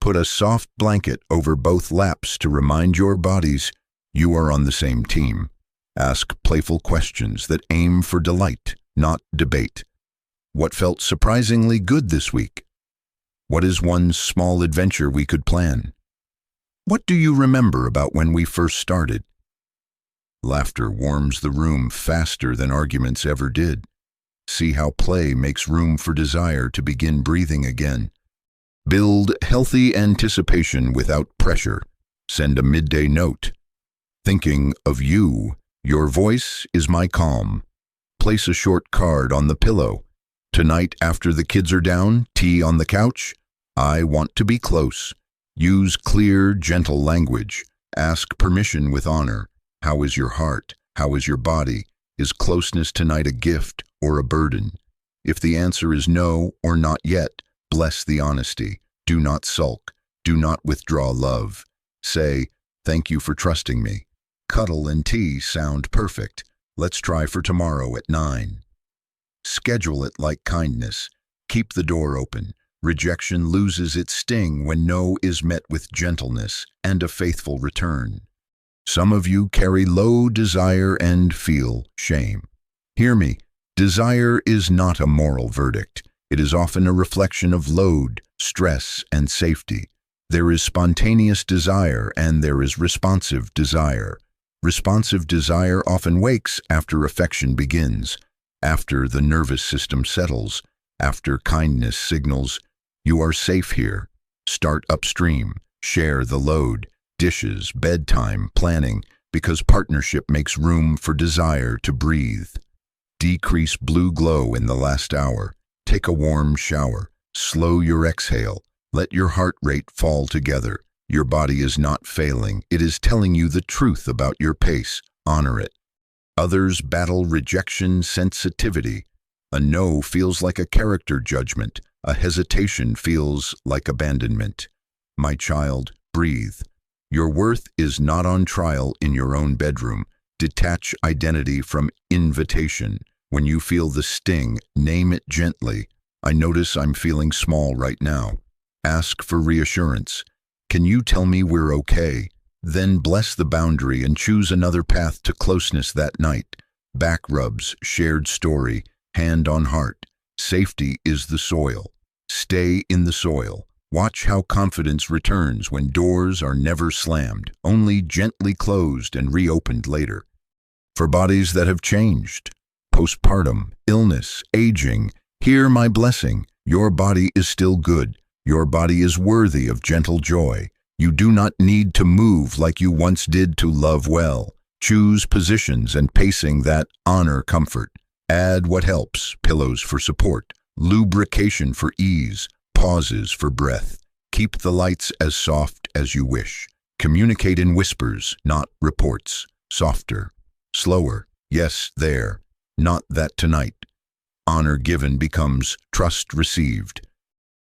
A: Put a soft blanket over both laps to remind your bodies you are on the same team. Ask playful questions that aim for delight, not debate. What felt surprisingly good this week? What is one small adventure we could plan? What do you remember about when we first started? Laughter warms the room faster than arguments ever did. See how play makes room for desire to begin breathing again. Build healthy anticipation without pressure. Send a midday note. Thinking of you, your voice is my calm. Place a short card on the pillow. Tonight after the kids are down, tea on the couch. I want to be close. Use clear, gentle language. Ask permission with honor. How is your heart? How is your body? Is closeness tonight a gift or a burden? If the answer is no or not yet, bless the honesty. Do not sulk. Do not withdraw love. Say, thank you for trusting me. Cuddle and tea sound perfect. Let's try for tomorrow at 9. Schedule it like kindness. Keep the door open. Rejection loses its sting when no is met with gentleness and a faithful return. Some of you carry low desire and feel shame. Hear me, desire is not a moral verdict. It is often a reflection of load, stress, and safety. There is spontaneous desire and there is responsive desire. Responsive desire often wakes after affection begins, after the nervous system settles, after kindness signals, you are safe here. Start upstream, share the load, dishes, bedtime, planning, because partnership makes room for desire to breathe. Decrease blue glow in the last hour. Take a warm shower. Slow your exhale. Let your heart rate fall together. Your body is not failing. It is telling you the truth about your pace. Honor it. Others battle rejection sensitivity. A no feels like a character judgment. A hesitation feels like abandonment. My child, breathe. Your worth is not on trial in your own bedroom. Detach identity from invitation. When you feel the sting, name it gently. I notice I'm feeling small right now. Ask for reassurance. Can you tell me we're okay? Then bless the boundary and choose another path to closeness that night. Back rubs, shared story, hand on heart. Safety is the soil. Stay in the soil. Watch how confidence returns when doors are never slammed, only gently closed and reopened later. For bodies that have changed, postpartum, illness, aging, hear my blessing. Your body is still good. Your body is worthy of gentle joy. You do not need to move like you once did to love well. Choose positions and pacing that honor comfort. Add what helps, pillows for support, lubrication for ease, pauses for breath. Keep the lights as soft as you wish. Communicate in whispers, not reports. Softer, slower, yes, there, not that tonight. Honor given becomes trust received.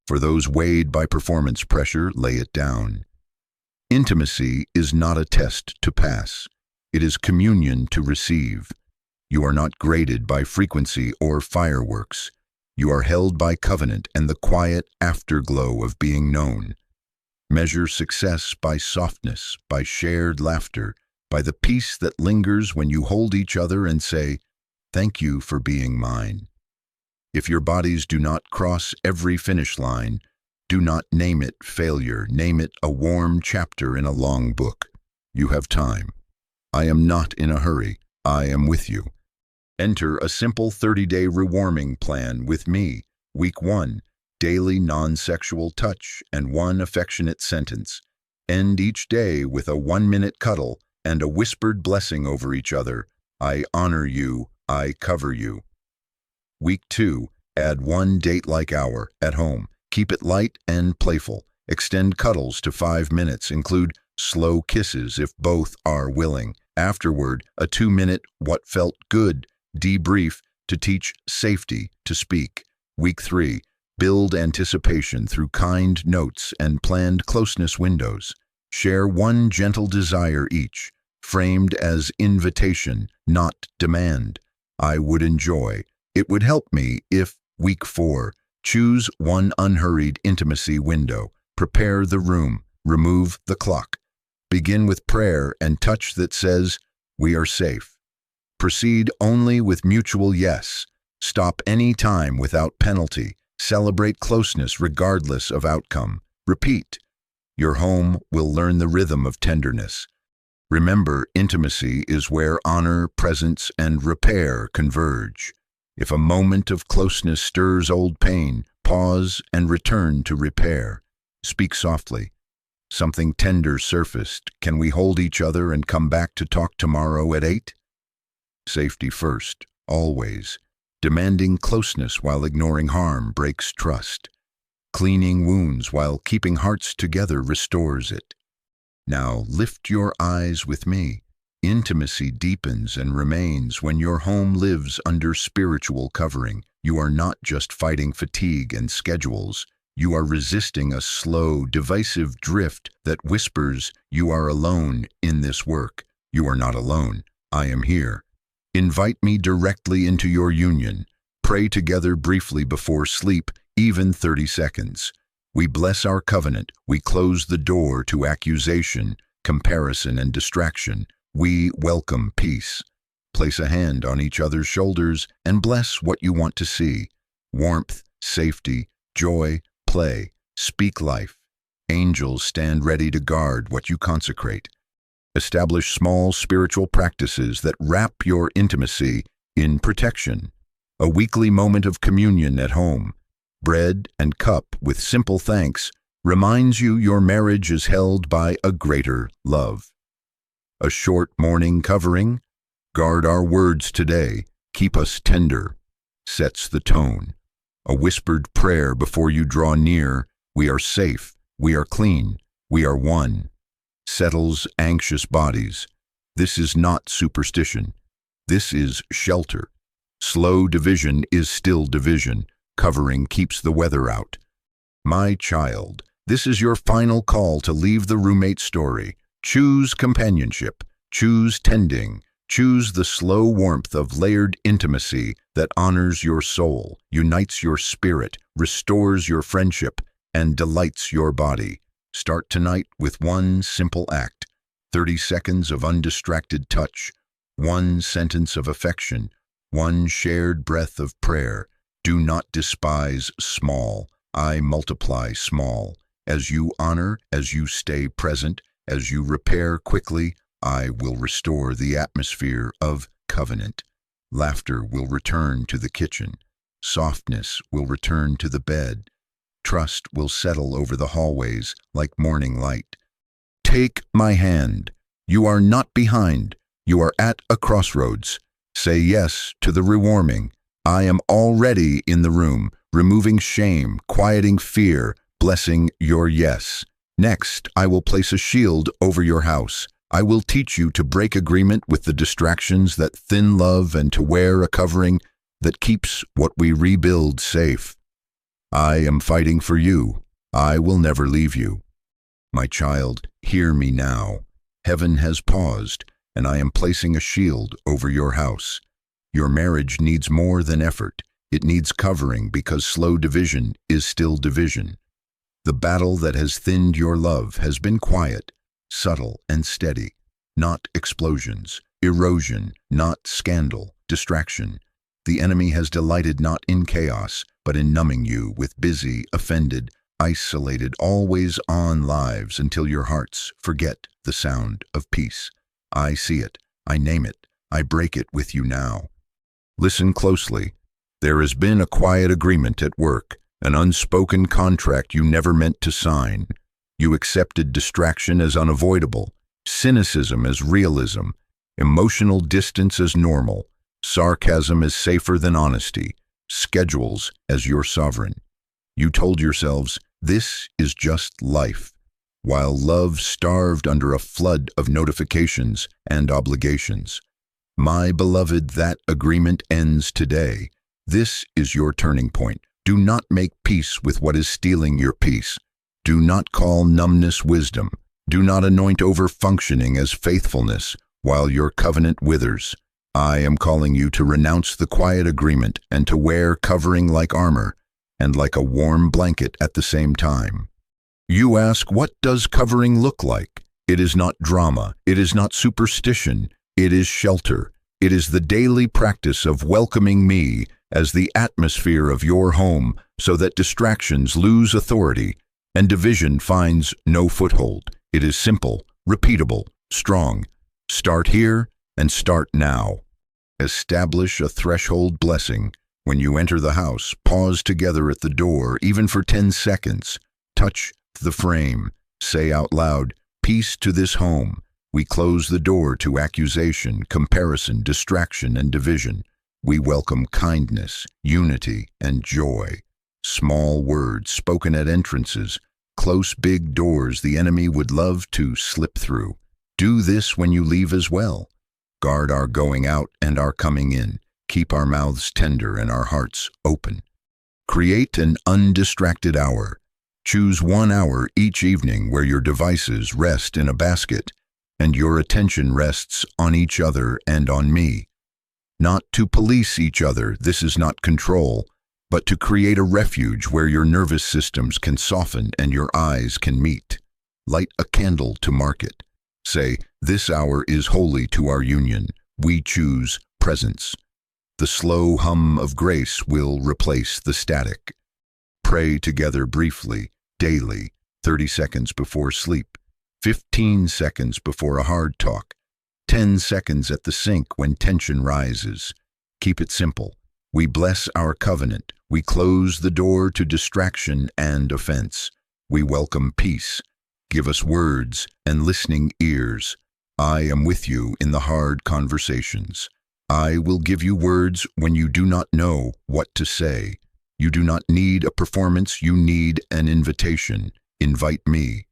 A: For those weighed by performance pressure, lay it down. Intimacy is not a test to pass. It is communion to receive. You are not graded by frequency or fireworks. You are held by covenant and the quiet afterglow of being known. Measure success by softness, by shared laughter, by the peace that lingers when you hold each other and say, "Thank you for being mine." If your bodies do not cross every finish line, do not name it failure. Name it a warm chapter in a long book. You have time. I am not in a hurry. I am with you. Enter a simple 30-day rewarming plan with me. Week 1, daily non-sexual touch and 1 affectionate sentence. End each day with a 1-minute cuddle and a whispered blessing over each other. I honor you. I cover you. Week 2, add 1 date-like hour at home. Keep it light and playful. Extend cuddles to 5 minutes. Include slow kisses if both are willing. Afterward, a 2-minute what felt good debrief to teach safety to speak. Week 3, build anticipation through kind notes and planned closeness windows. Share 1 gentle desire each, framed as invitation, not demand. I would enjoy. It would help me if, week 4, choose 1 unhurried intimacy window. Prepare the room. Remove the clock. Begin with prayer and touch that says, "We are safe." Proceed only with mutual yes. Stop any time without penalty. Celebrate closeness regardless of outcome. Repeat. Your home will learn the rhythm of tenderness. Remember, intimacy is where honor, presence, and repair converge. If a moment of closeness stirs old pain, pause and return to repair. Speak softly. Something tender surfaced. Can we hold each other and come back to talk tomorrow at 8? Safety first, always. Demanding closeness while ignoring harm breaks trust. Cleaning wounds while keeping hearts together restores it. Now lift your eyes with me. Intimacy deepens and remains when your home lives under spiritual covering. You are not just fighting fatigue and schedules. You are resisting a slow, divisive drift that whispers, "You are alone in this work." You are not alone. I am here. Invite me directly into your union. Pray together briefly before sleep, even 30 seconds. We bless our covenant. We close the door to accusation, comparison, and distraction. We welcome peace. Place a hand on each other's shoulders and bless what you want to see. Warmth, safety, joy, play. Speak life. Angels stand ready to guard what you consecrate. Establish small spiritual practices that wrap your intimacy in protection. A weekly moment of communion at home. Bread and cup with simple thanks reminds you your marriage is held by a greater love. A short morning covering, guard our words today, keep us tender, sets the tone. A whispered prayer before you draw near, we are safe, we are clean, we are one, settles anxious bodies. This is not superstition. This is shelter. Slow division is still division. Covering keeps the weather out. My child, this is your final call to leave the roommate story. Choose companionship. Choose tending. Choose the slow warmth of layered intimacy that honors your soul, unites your spirit, restores your friendship, and delights your body. Start tonight with one simple act. 30 seconds of undistracted touch. One sentence of affection. One shared breath of prayer. Do not despise small. I multiply small. As you honor, as you stay present, as you repair quickly, I will restore the atmosphere of covenant. Laughter will return to the kitchen. Softness will return to the bed. Trust will settle over the hallways like morning light. Take my hand. You are not behind. You are at a crossroads. Say yes to the rewarming. I am already in the room, removing shame, quieting fear, blessing your yes. Next, I will place a shield over your house. I will teach you to break agreement with the distractions that thin love and to wear a covering that keeps what we rebuild safe. I am fighting for you. I will never leave you. My child, hear me now. Heaven has paused, and I am placing a shield over your house. Your marriage needs more than effort. It needs covering because slow division is still division. The battle that has thinned your love has been quiet, subtle and steady. Not explosions, erosion, not scandal, distraction. The enemy has delighted not in chaos, but in numbing you with busy, offended, isolated, always-on lives until your hearts forget the sound of peace. I see it. I name it. I break it with you now. Listen closely. There has been a quiet agreement at work, an unspoken contract you never meant to sign. You accepted distraction as unavoidable, cynicism as realism, emotional distance as normal, sarcasm as safer than honesty, schedules as your sovereign. You told yourselves, this is just life, while love starved under a flood of notifications and obligations. My beloved, that agreement ends today. This is your turning point. Do not make peace with what is stealing your peace. Do not call numbness wisdom. Do not anoint over-functioning as faithfulness while your covenant withers. I am calling you to renounce the quiet agreement and to wear covering like armor and like a warm blanket at the same time. You ask, what does covering look like? It is not drama. It is not superstition. It is shelter. It is the daily practice of welcoming me as the atmosphere of your home so that distractions lose authority and division finds no foothold. It is simple, repeatable, strong. Start here and start now. Establish a threshold blessing. When you enter the house, pause together at the door, even for 10 seconds. Touch the frame. Say out loud, "Peace to this home." We close the door to accusation, comparison, distraction, and division. We welcome kindness, unity, and joy. Small words spoken at entrances, close big doors the enemy would love to slip through. Do this when you leave as well. Guard our going out and our coming in. Keep our mouths tender and our hearts open. Create an undistracted hour. Choose 1 hour each evening where your devices rest in a basket and your attention rests on each other and on me. Not to police each other, this is not control, but to create a refuge where your nervous systems can soften and your eyes can meet. Light a candle to mark it. Say, "This hour is holy to our union. We choose presence." The slow hum of grace will replace the static. Pray together briefly, daily, 30 seconds before sleep, 15 seconds before a hard talk, 10 seconds at the sink when tension rises. Keep it simple. We bless our covenant. We close the door to distraction and offense. We welcome peace. Give us words and listening ears. I am with you in the hard conversations. I will give you words when you do not know what to say. You do not need a performance, you need an invitation. Invite me.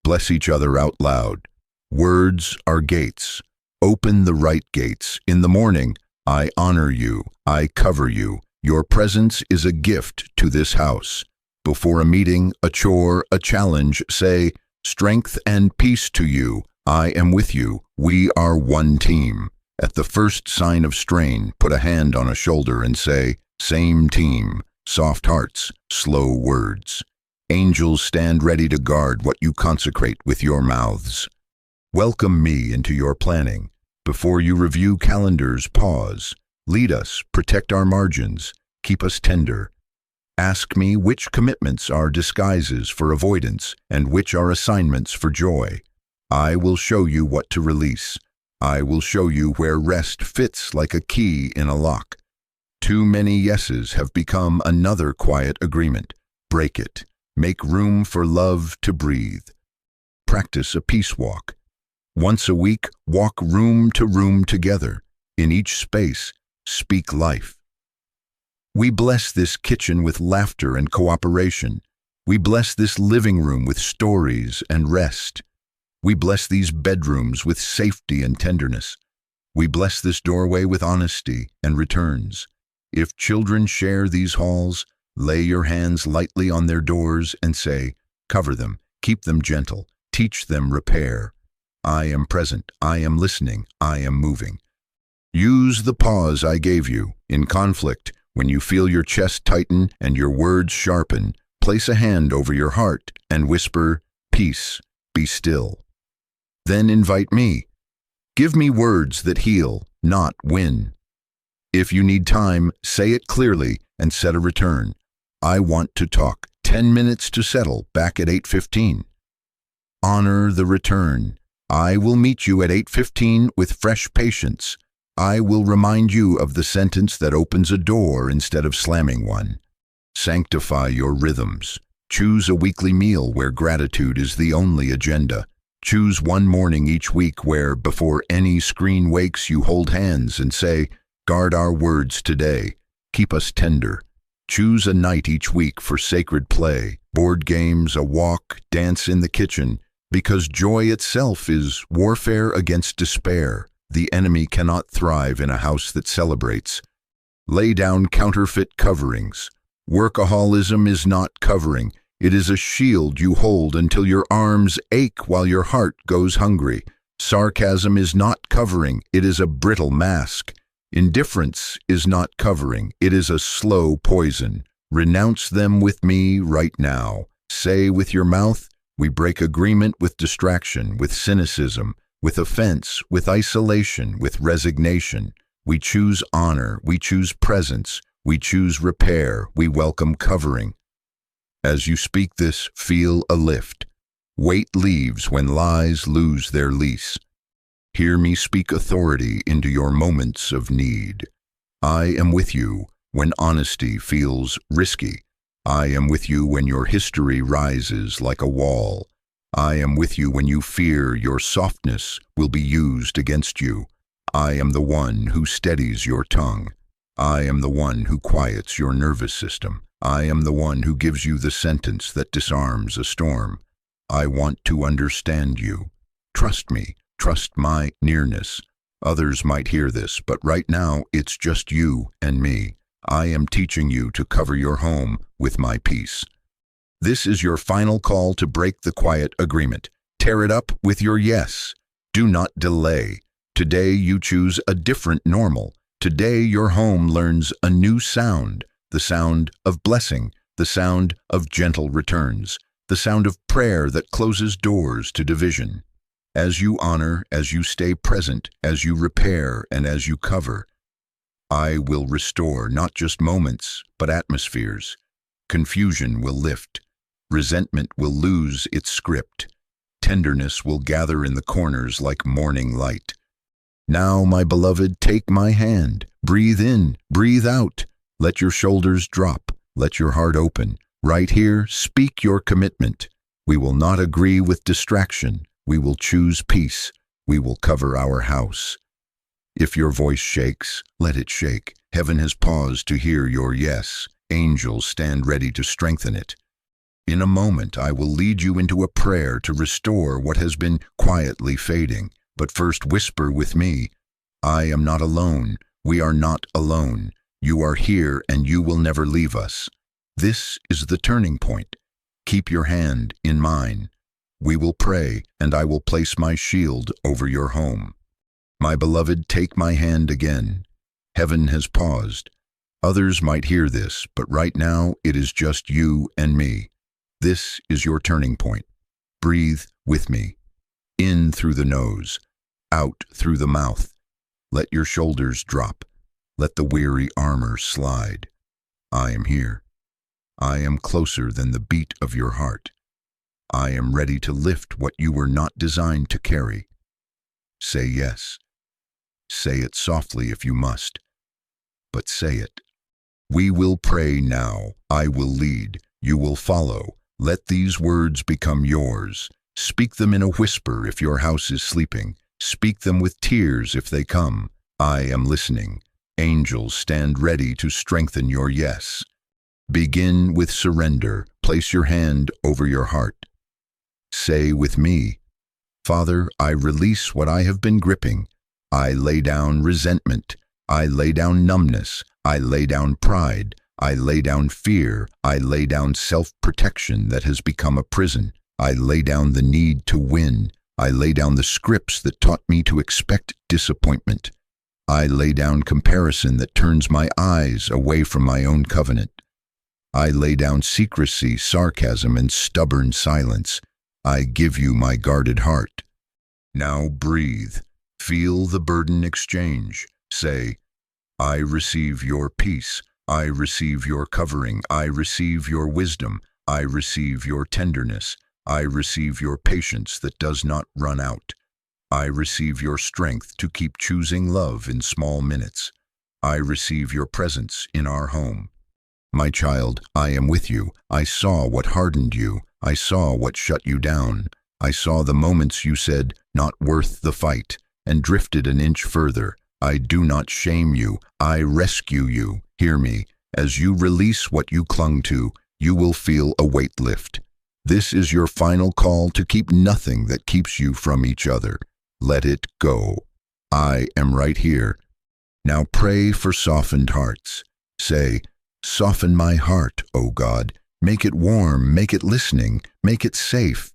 A: Bless each other out loud. Words are gates. Open the right gates. In the morning, I honor you. I cover you. Your presence is a gift to this house. Before a meeting, a chore, a challenge, say, "Strength and peace to you. I am with you. We are one team." At the first sign of strain, put a hand on a shoulder and say, "Same team." Soft hearts, slow words. Angels stand ready to guard what you consecrate with your mouths. Welcome me into your planning. Before you review calendars, pause. Lead us, protect our margins, keep us tender. Ask me which commitments are disguises for avoidance and which are assignments for joy. I will show you what to release. I will show you where rest fits like a key in a lock. Too many yeses have become another quiet agreement. Break it. Make room for love to breathe. Practice a peace walk. Once a week, walk room to room together. In each space, speak life. We bless this kitchen with laughter and cooperation. We bless this living room with stories and rest. We bless these bedrooms with safety and tenderness. We bless this doorway with honesty and returns. If children share these halls, lay your hands lightly on their doors and say, "Cover them, keep them gentle, teach them repair." I am present, I am listening, I am moving. Use the pause I gave you. In conflict, when you feel your chest tighten and your words sharpen, place a hand over your heart and whisper, "Peace, be still." Then invite me. Give me words that heal, not win. If you need time, say it clearly and set a return. I want to talk. 10 minutes to settle, back at 8:15. Honor the return. I will meet you at 8:15 with fresh patience. I will remind you of the sentence that opens a door instead of slamming one. Sanctify your rhythms. Choose a weekly meal where gratitude is the only agenda. Choose one morning each week where, before any screen wakes, you hold hands and say, "Guard our words today. Keep us tender." Choose a night each week for sacred play, board games, a walk, dance in the kitchen, because joy itself is warfare against despair. The enemy cannot thrive in a house that celebrates. Lay down counterfeit coverings. Workaholism is not covering. It is a shield you hold until your arms ache while your heart goes hungry. Sarcasm is not covering. It is a brittle mask. Indifference is not covering. It is a slow poison. Renounce them with me right now. Say with your mouth, "We break agreement with distraction, with cynicism, with offense, with isolation, with resignation. We choose honor, we choose presence, we choose repair, we welcome covering. As you speak this, feel a lift. Weight leaves when lies lose their lease. Hear me speak authority into your moments of need. I am with you when honesty feels risky. I am with you when your history rises like a wall. I am with you when you fear your softness will be used against you. I am the one who steadies your tongue. I am the one who quiets your nervous system. I am the one who gives you the sentence that disarms a storm. I want to understand you. Trust me. Trust my nearness. Others might hear this, but right now it's just you and me. I am teaching you to cover your home with my peace. This is your final call to break the quiet agreement. Tear it up with your yes. Do not delay. Today you choose a different normal. Today your home learns a new sound, the sound of blessing, the sound of gentle returns, the sound of prayer that closes doors to division. As you honor, as you stay present, as you repair, and as you cover, I will restore not just moments, but atmospheres. Confusion will lift. Resentment will lose its script. Tenderness will gather in the corners like morning light. Now, my beloved, take my hand. Breathe in, breathe out. Let your shoulders drop. Let your heart open. Right here, speak your commitment. We will not agree with distraction. We will choose peace. We will cover our house. If your voice shakes, let it shake. Heaven has paused to hear your yes. Angels stand ready to strengthen it. In a moment, I will lead you into a prayer to restore what has been quietly fading. But first, whisper with me. I am not alone. We are not alone. You are here and you will never leave us. This is the turning point. Keep your hand in mine. We will pray, and I will place my shield over your home. My beloved, take my hand again. Heaven has paused. Others might hear this, but right now it is just you and me. This is your turning point. Breathe with me. In through the nose, out through the mouth. Let your shoulders drop. Let the weary armor slide. I am here. I am closer than the beat of your heart. I am ready to lift what you were not designed to carry. Say yes. Say it softly if you must, but say it. We will pray now. I will lead. You will follow. Let these words become yours. Speak them in a whisper if your house is sleeping. Speak them with tears if they come. I am listening. Angels stand ready to strengthen your yes. Begin with surrender. Place your hand over your heart. Say with me, Father, I release what I have been gripping. I lay down resentment. I lay down numbness. I lay down pride. I lay down fear. I lay down self-protection that has become a prison. I lay down the need to win. I lay down the scripts that taught me to expect disappointment. I lay down comparison that turns my eyes away from my own covenant. I lay down secrecy, sarcasm, and stubborn silence. I give you my guarded heart. Now breathe. Feel the burden exchange. Say, I receive your peace. I receive your covering. I receive your wisdom. I receive your tenderness. I receive your patience that does not run out. I receive your strength to keep choosing love in small minutes. I receive your presence in our home. My child, I am with you. I saw what hardened you. I saw what shut you down. I saw the moments you said, not worth the fight, and drifted an inch further. I do not shame you. I rescue you. Hear me. As you release what you clung to, you will feel a weight lift. This is your final call to keep nothing that keeps you from each other. Let it go. I am right here. Now pray for softened hearts. Say, soften my heart, O God. Make it warm, make it listening, make it safe.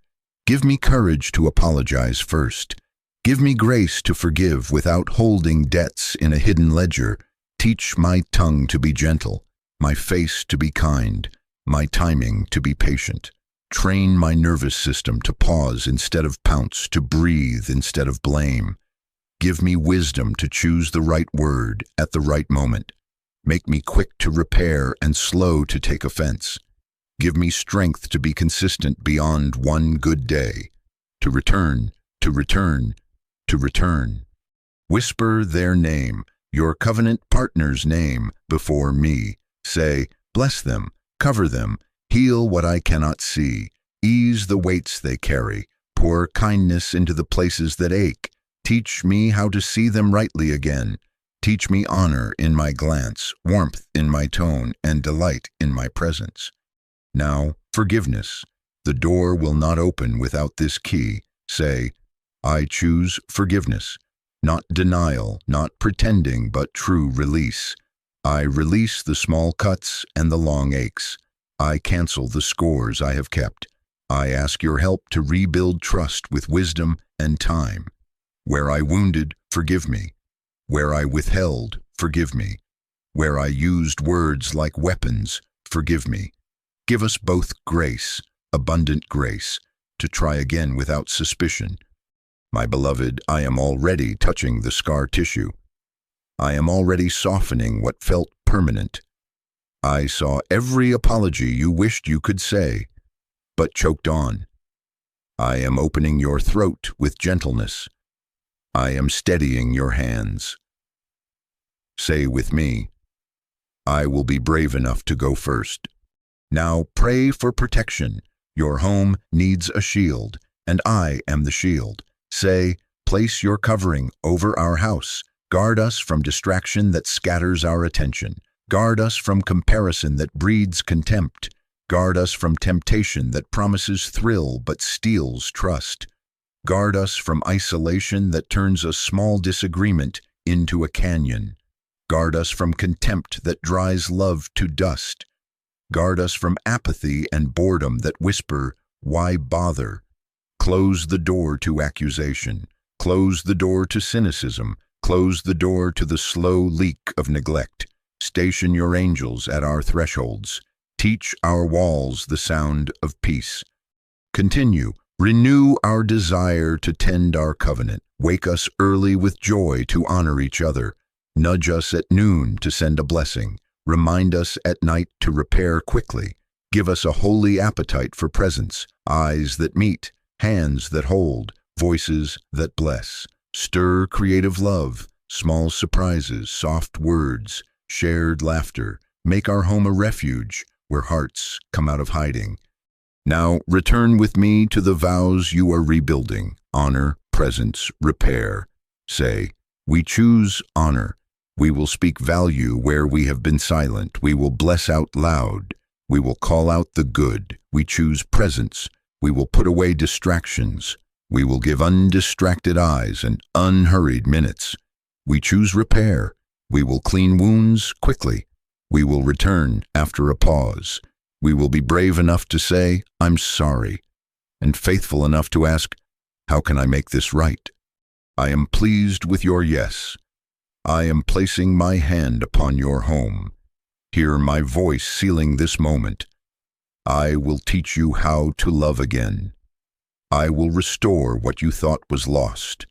A: Give me courage to apologize first. Give me grace to forgive without holding debts in a hidden ledger. Teach my tongue to be gentle, my face to be kind, my timing to be patient. Train my nervous system to pause instead of pounce, to breathe instead of blame. Give me wisdom to choose the right word at the right moment. Make me quick to repair and slow to take offense. Give me strength to be consistent beyond one good day. To return, to return, to return. Whisper their name, your covenant partner's name, before me. Say, bless them, cover them, heal what I cannot see, ease the weights they carry, pour kindness into the places that ache. Teach me how to see them rightly again. Teach me honor in my glance, warmth in my tone, and delight in my presence. Now, forgiveness. The door will not open without this key. Say, I choose forgiveness. Not denial, not pretending, but true release. I release the small cuts and the long aches. I cancel the scores I have kept. I ask your help to rebuild trust with wisdom and time. Where I wounded, forgive me. Where I withheld, forgive me. Where I used words like weapons, forgive me. Give us both grace, abundant grace, to try again without suspicion. My beloved, I am already touching the scar tissue. I am already softening what felt permanent. I saw every apology you wished you could say, but choked on. I am opening your throat with gentleness. I am steadying your hands. Say with me, I will be brave enough to go first. Now pray for protection. Your home needs a shield, and I am the shield. Say, place your covering over our house. Guard us from distraction that scatters our attention. Guard us from comparison that breeds contempt. Guard us from temptation that promises thrill but steals trust. Guard us from isolation that turns a small disagreement into a canyon. Guard us from contempt that dries love to dust. Guard us from apathy and boredom that whisper, why bother? Close the door to accusation. Close the door to cynicism. Close the door to the slow leak of neglect. Station your angels at our thresholds. Teach our walls the sound of peace. Continue. Renew our desire to tend our covenant. Wake us early with joy to honor each other. Nudge us at noon to send a blessing. Remind us at night to repair quickly. Give us a holy appetite for presence, eyes that meet, hands that hold, voices that bless. Stir creative love, small surprises, soft words, shared laughter. Make our home a refuge where hearts come out of hiding. Now return with me to the vows you are rebuilding. Honor, presence, repair. Say, we choose honor. We will speak value where we have been silent. We will bless out loud. We will call out the good. We choose presence. We will put away distractions. We will give undistracted eyes and unhurried minutes. We choose repair. We will clean wounds quickly. We will return after a pause. We will be brave enough to say, I'm sorry, and faithful enough to ask, how can I make this right? I am pleased with your yes. I am placing my hand upon your home. Hear my voice sealing this moment. I will teach you how to love again. I will restore what you thought was lost.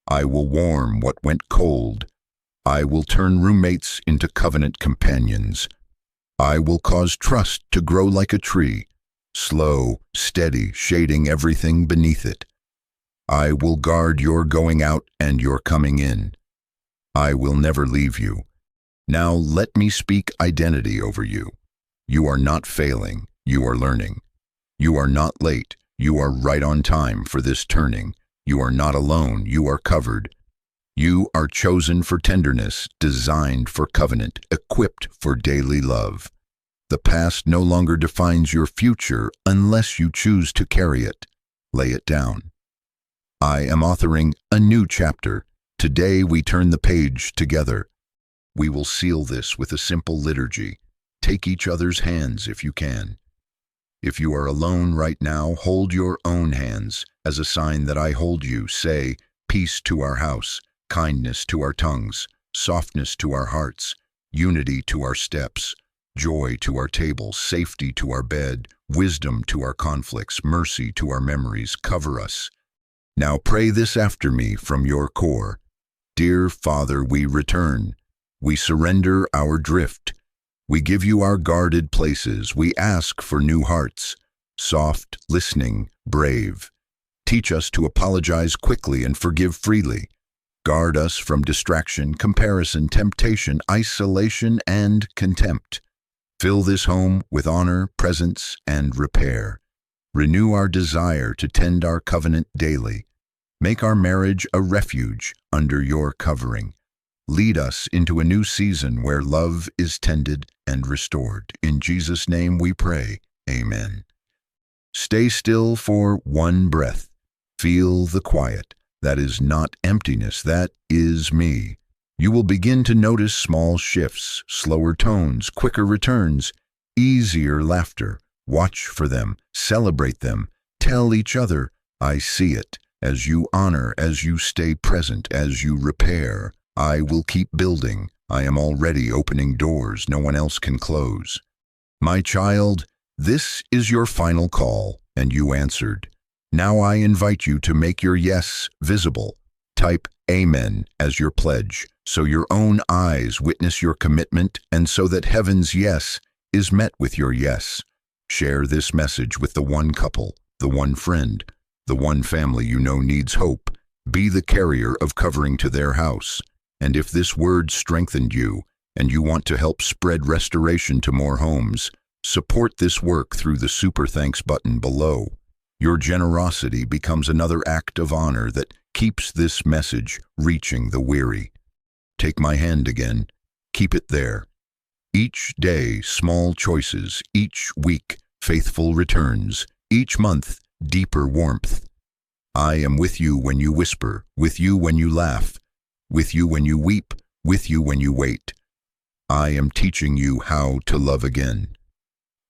A: I will warm what went cold. I will turn roommates into covenant companions. I will cause trust to grow like a tree, slow, steady, shading everything beneath it. I will guard your going out and your coming in. I will never leave you. Now let me speak identity over you. You are not failing, you are learning. You are not late, you are right on time for this turning. You are not alone, you are covered. You are chosen for tenderness, designed for covenant, equipped for daily love. The past no longer defines your future unless you choose to carry it. Lay it down. I am authoring a new chapter. Today we turn the page together. We will seal this with a simple liturgy. Take each other's hands if you can. If you are alone right now, hold your own hands as a sign that I hold you. Say, peace to our house, kindness to our tongues, softness to our hearts, unity to our steps. joy to our table, safety to our bed, wisdom to our conflicts, mercy to our memories. Cover us. Now pray this after me from your core. Dear Father, we return. We surrender our drift. We give you our guarded places. We ask for new hearts, soft, listening, brave. Teach us to apologize quickly and forgive freely. Guard us from distraction, comparison, temptation, isolation, and contempt. Fill this home with honor, presence, and repair. Renew our desire to tend our covenant daily. Make our marriage a refuge under your covering. Lead us into a new season where love is tended and restored. In Jesus' name we pray. Amen. Stay still for one breath. Feel the quiet. That is not emptiness. That is me. You will begin to notice small shifts, slower tones, quicker returns, easier laughter. Watch for them. Celebrate them. Tell each other, I see it. As you honor, as you stay present, as you repair, I will keep building. I am already opening doors no one else can close. My child, this is your final call, and you answered. Now I invite you to make your yes visible. Type Amen as your pledge, so your own eyes witness your commitment and so that heaven's yes is met with your yes. Share this message with the one couple, the one friend, the one family you know needs hope. Be the carrier of covering to their house. And if this word strengthened you and you want to help spread restoration to more homes, support this work through the Super Thanks button below. Your generosity becomes another act of honor that keeps this message reaching the weary. Take my hand again. Keep it there. Each day, small choices. Each week, faithful returns. Each month, deeper warmth. I am with you when you whisper, with you when you laugh, with you when you weep, with you when you wait. I am teaching you how to love again.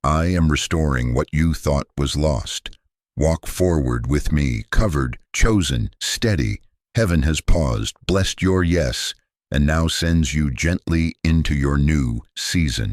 A: I am restoring what you thought was lost. Walk forward with me, covered, chosen, steady. Heaven has paused, blessed your yes, and now sends you gently into your new season.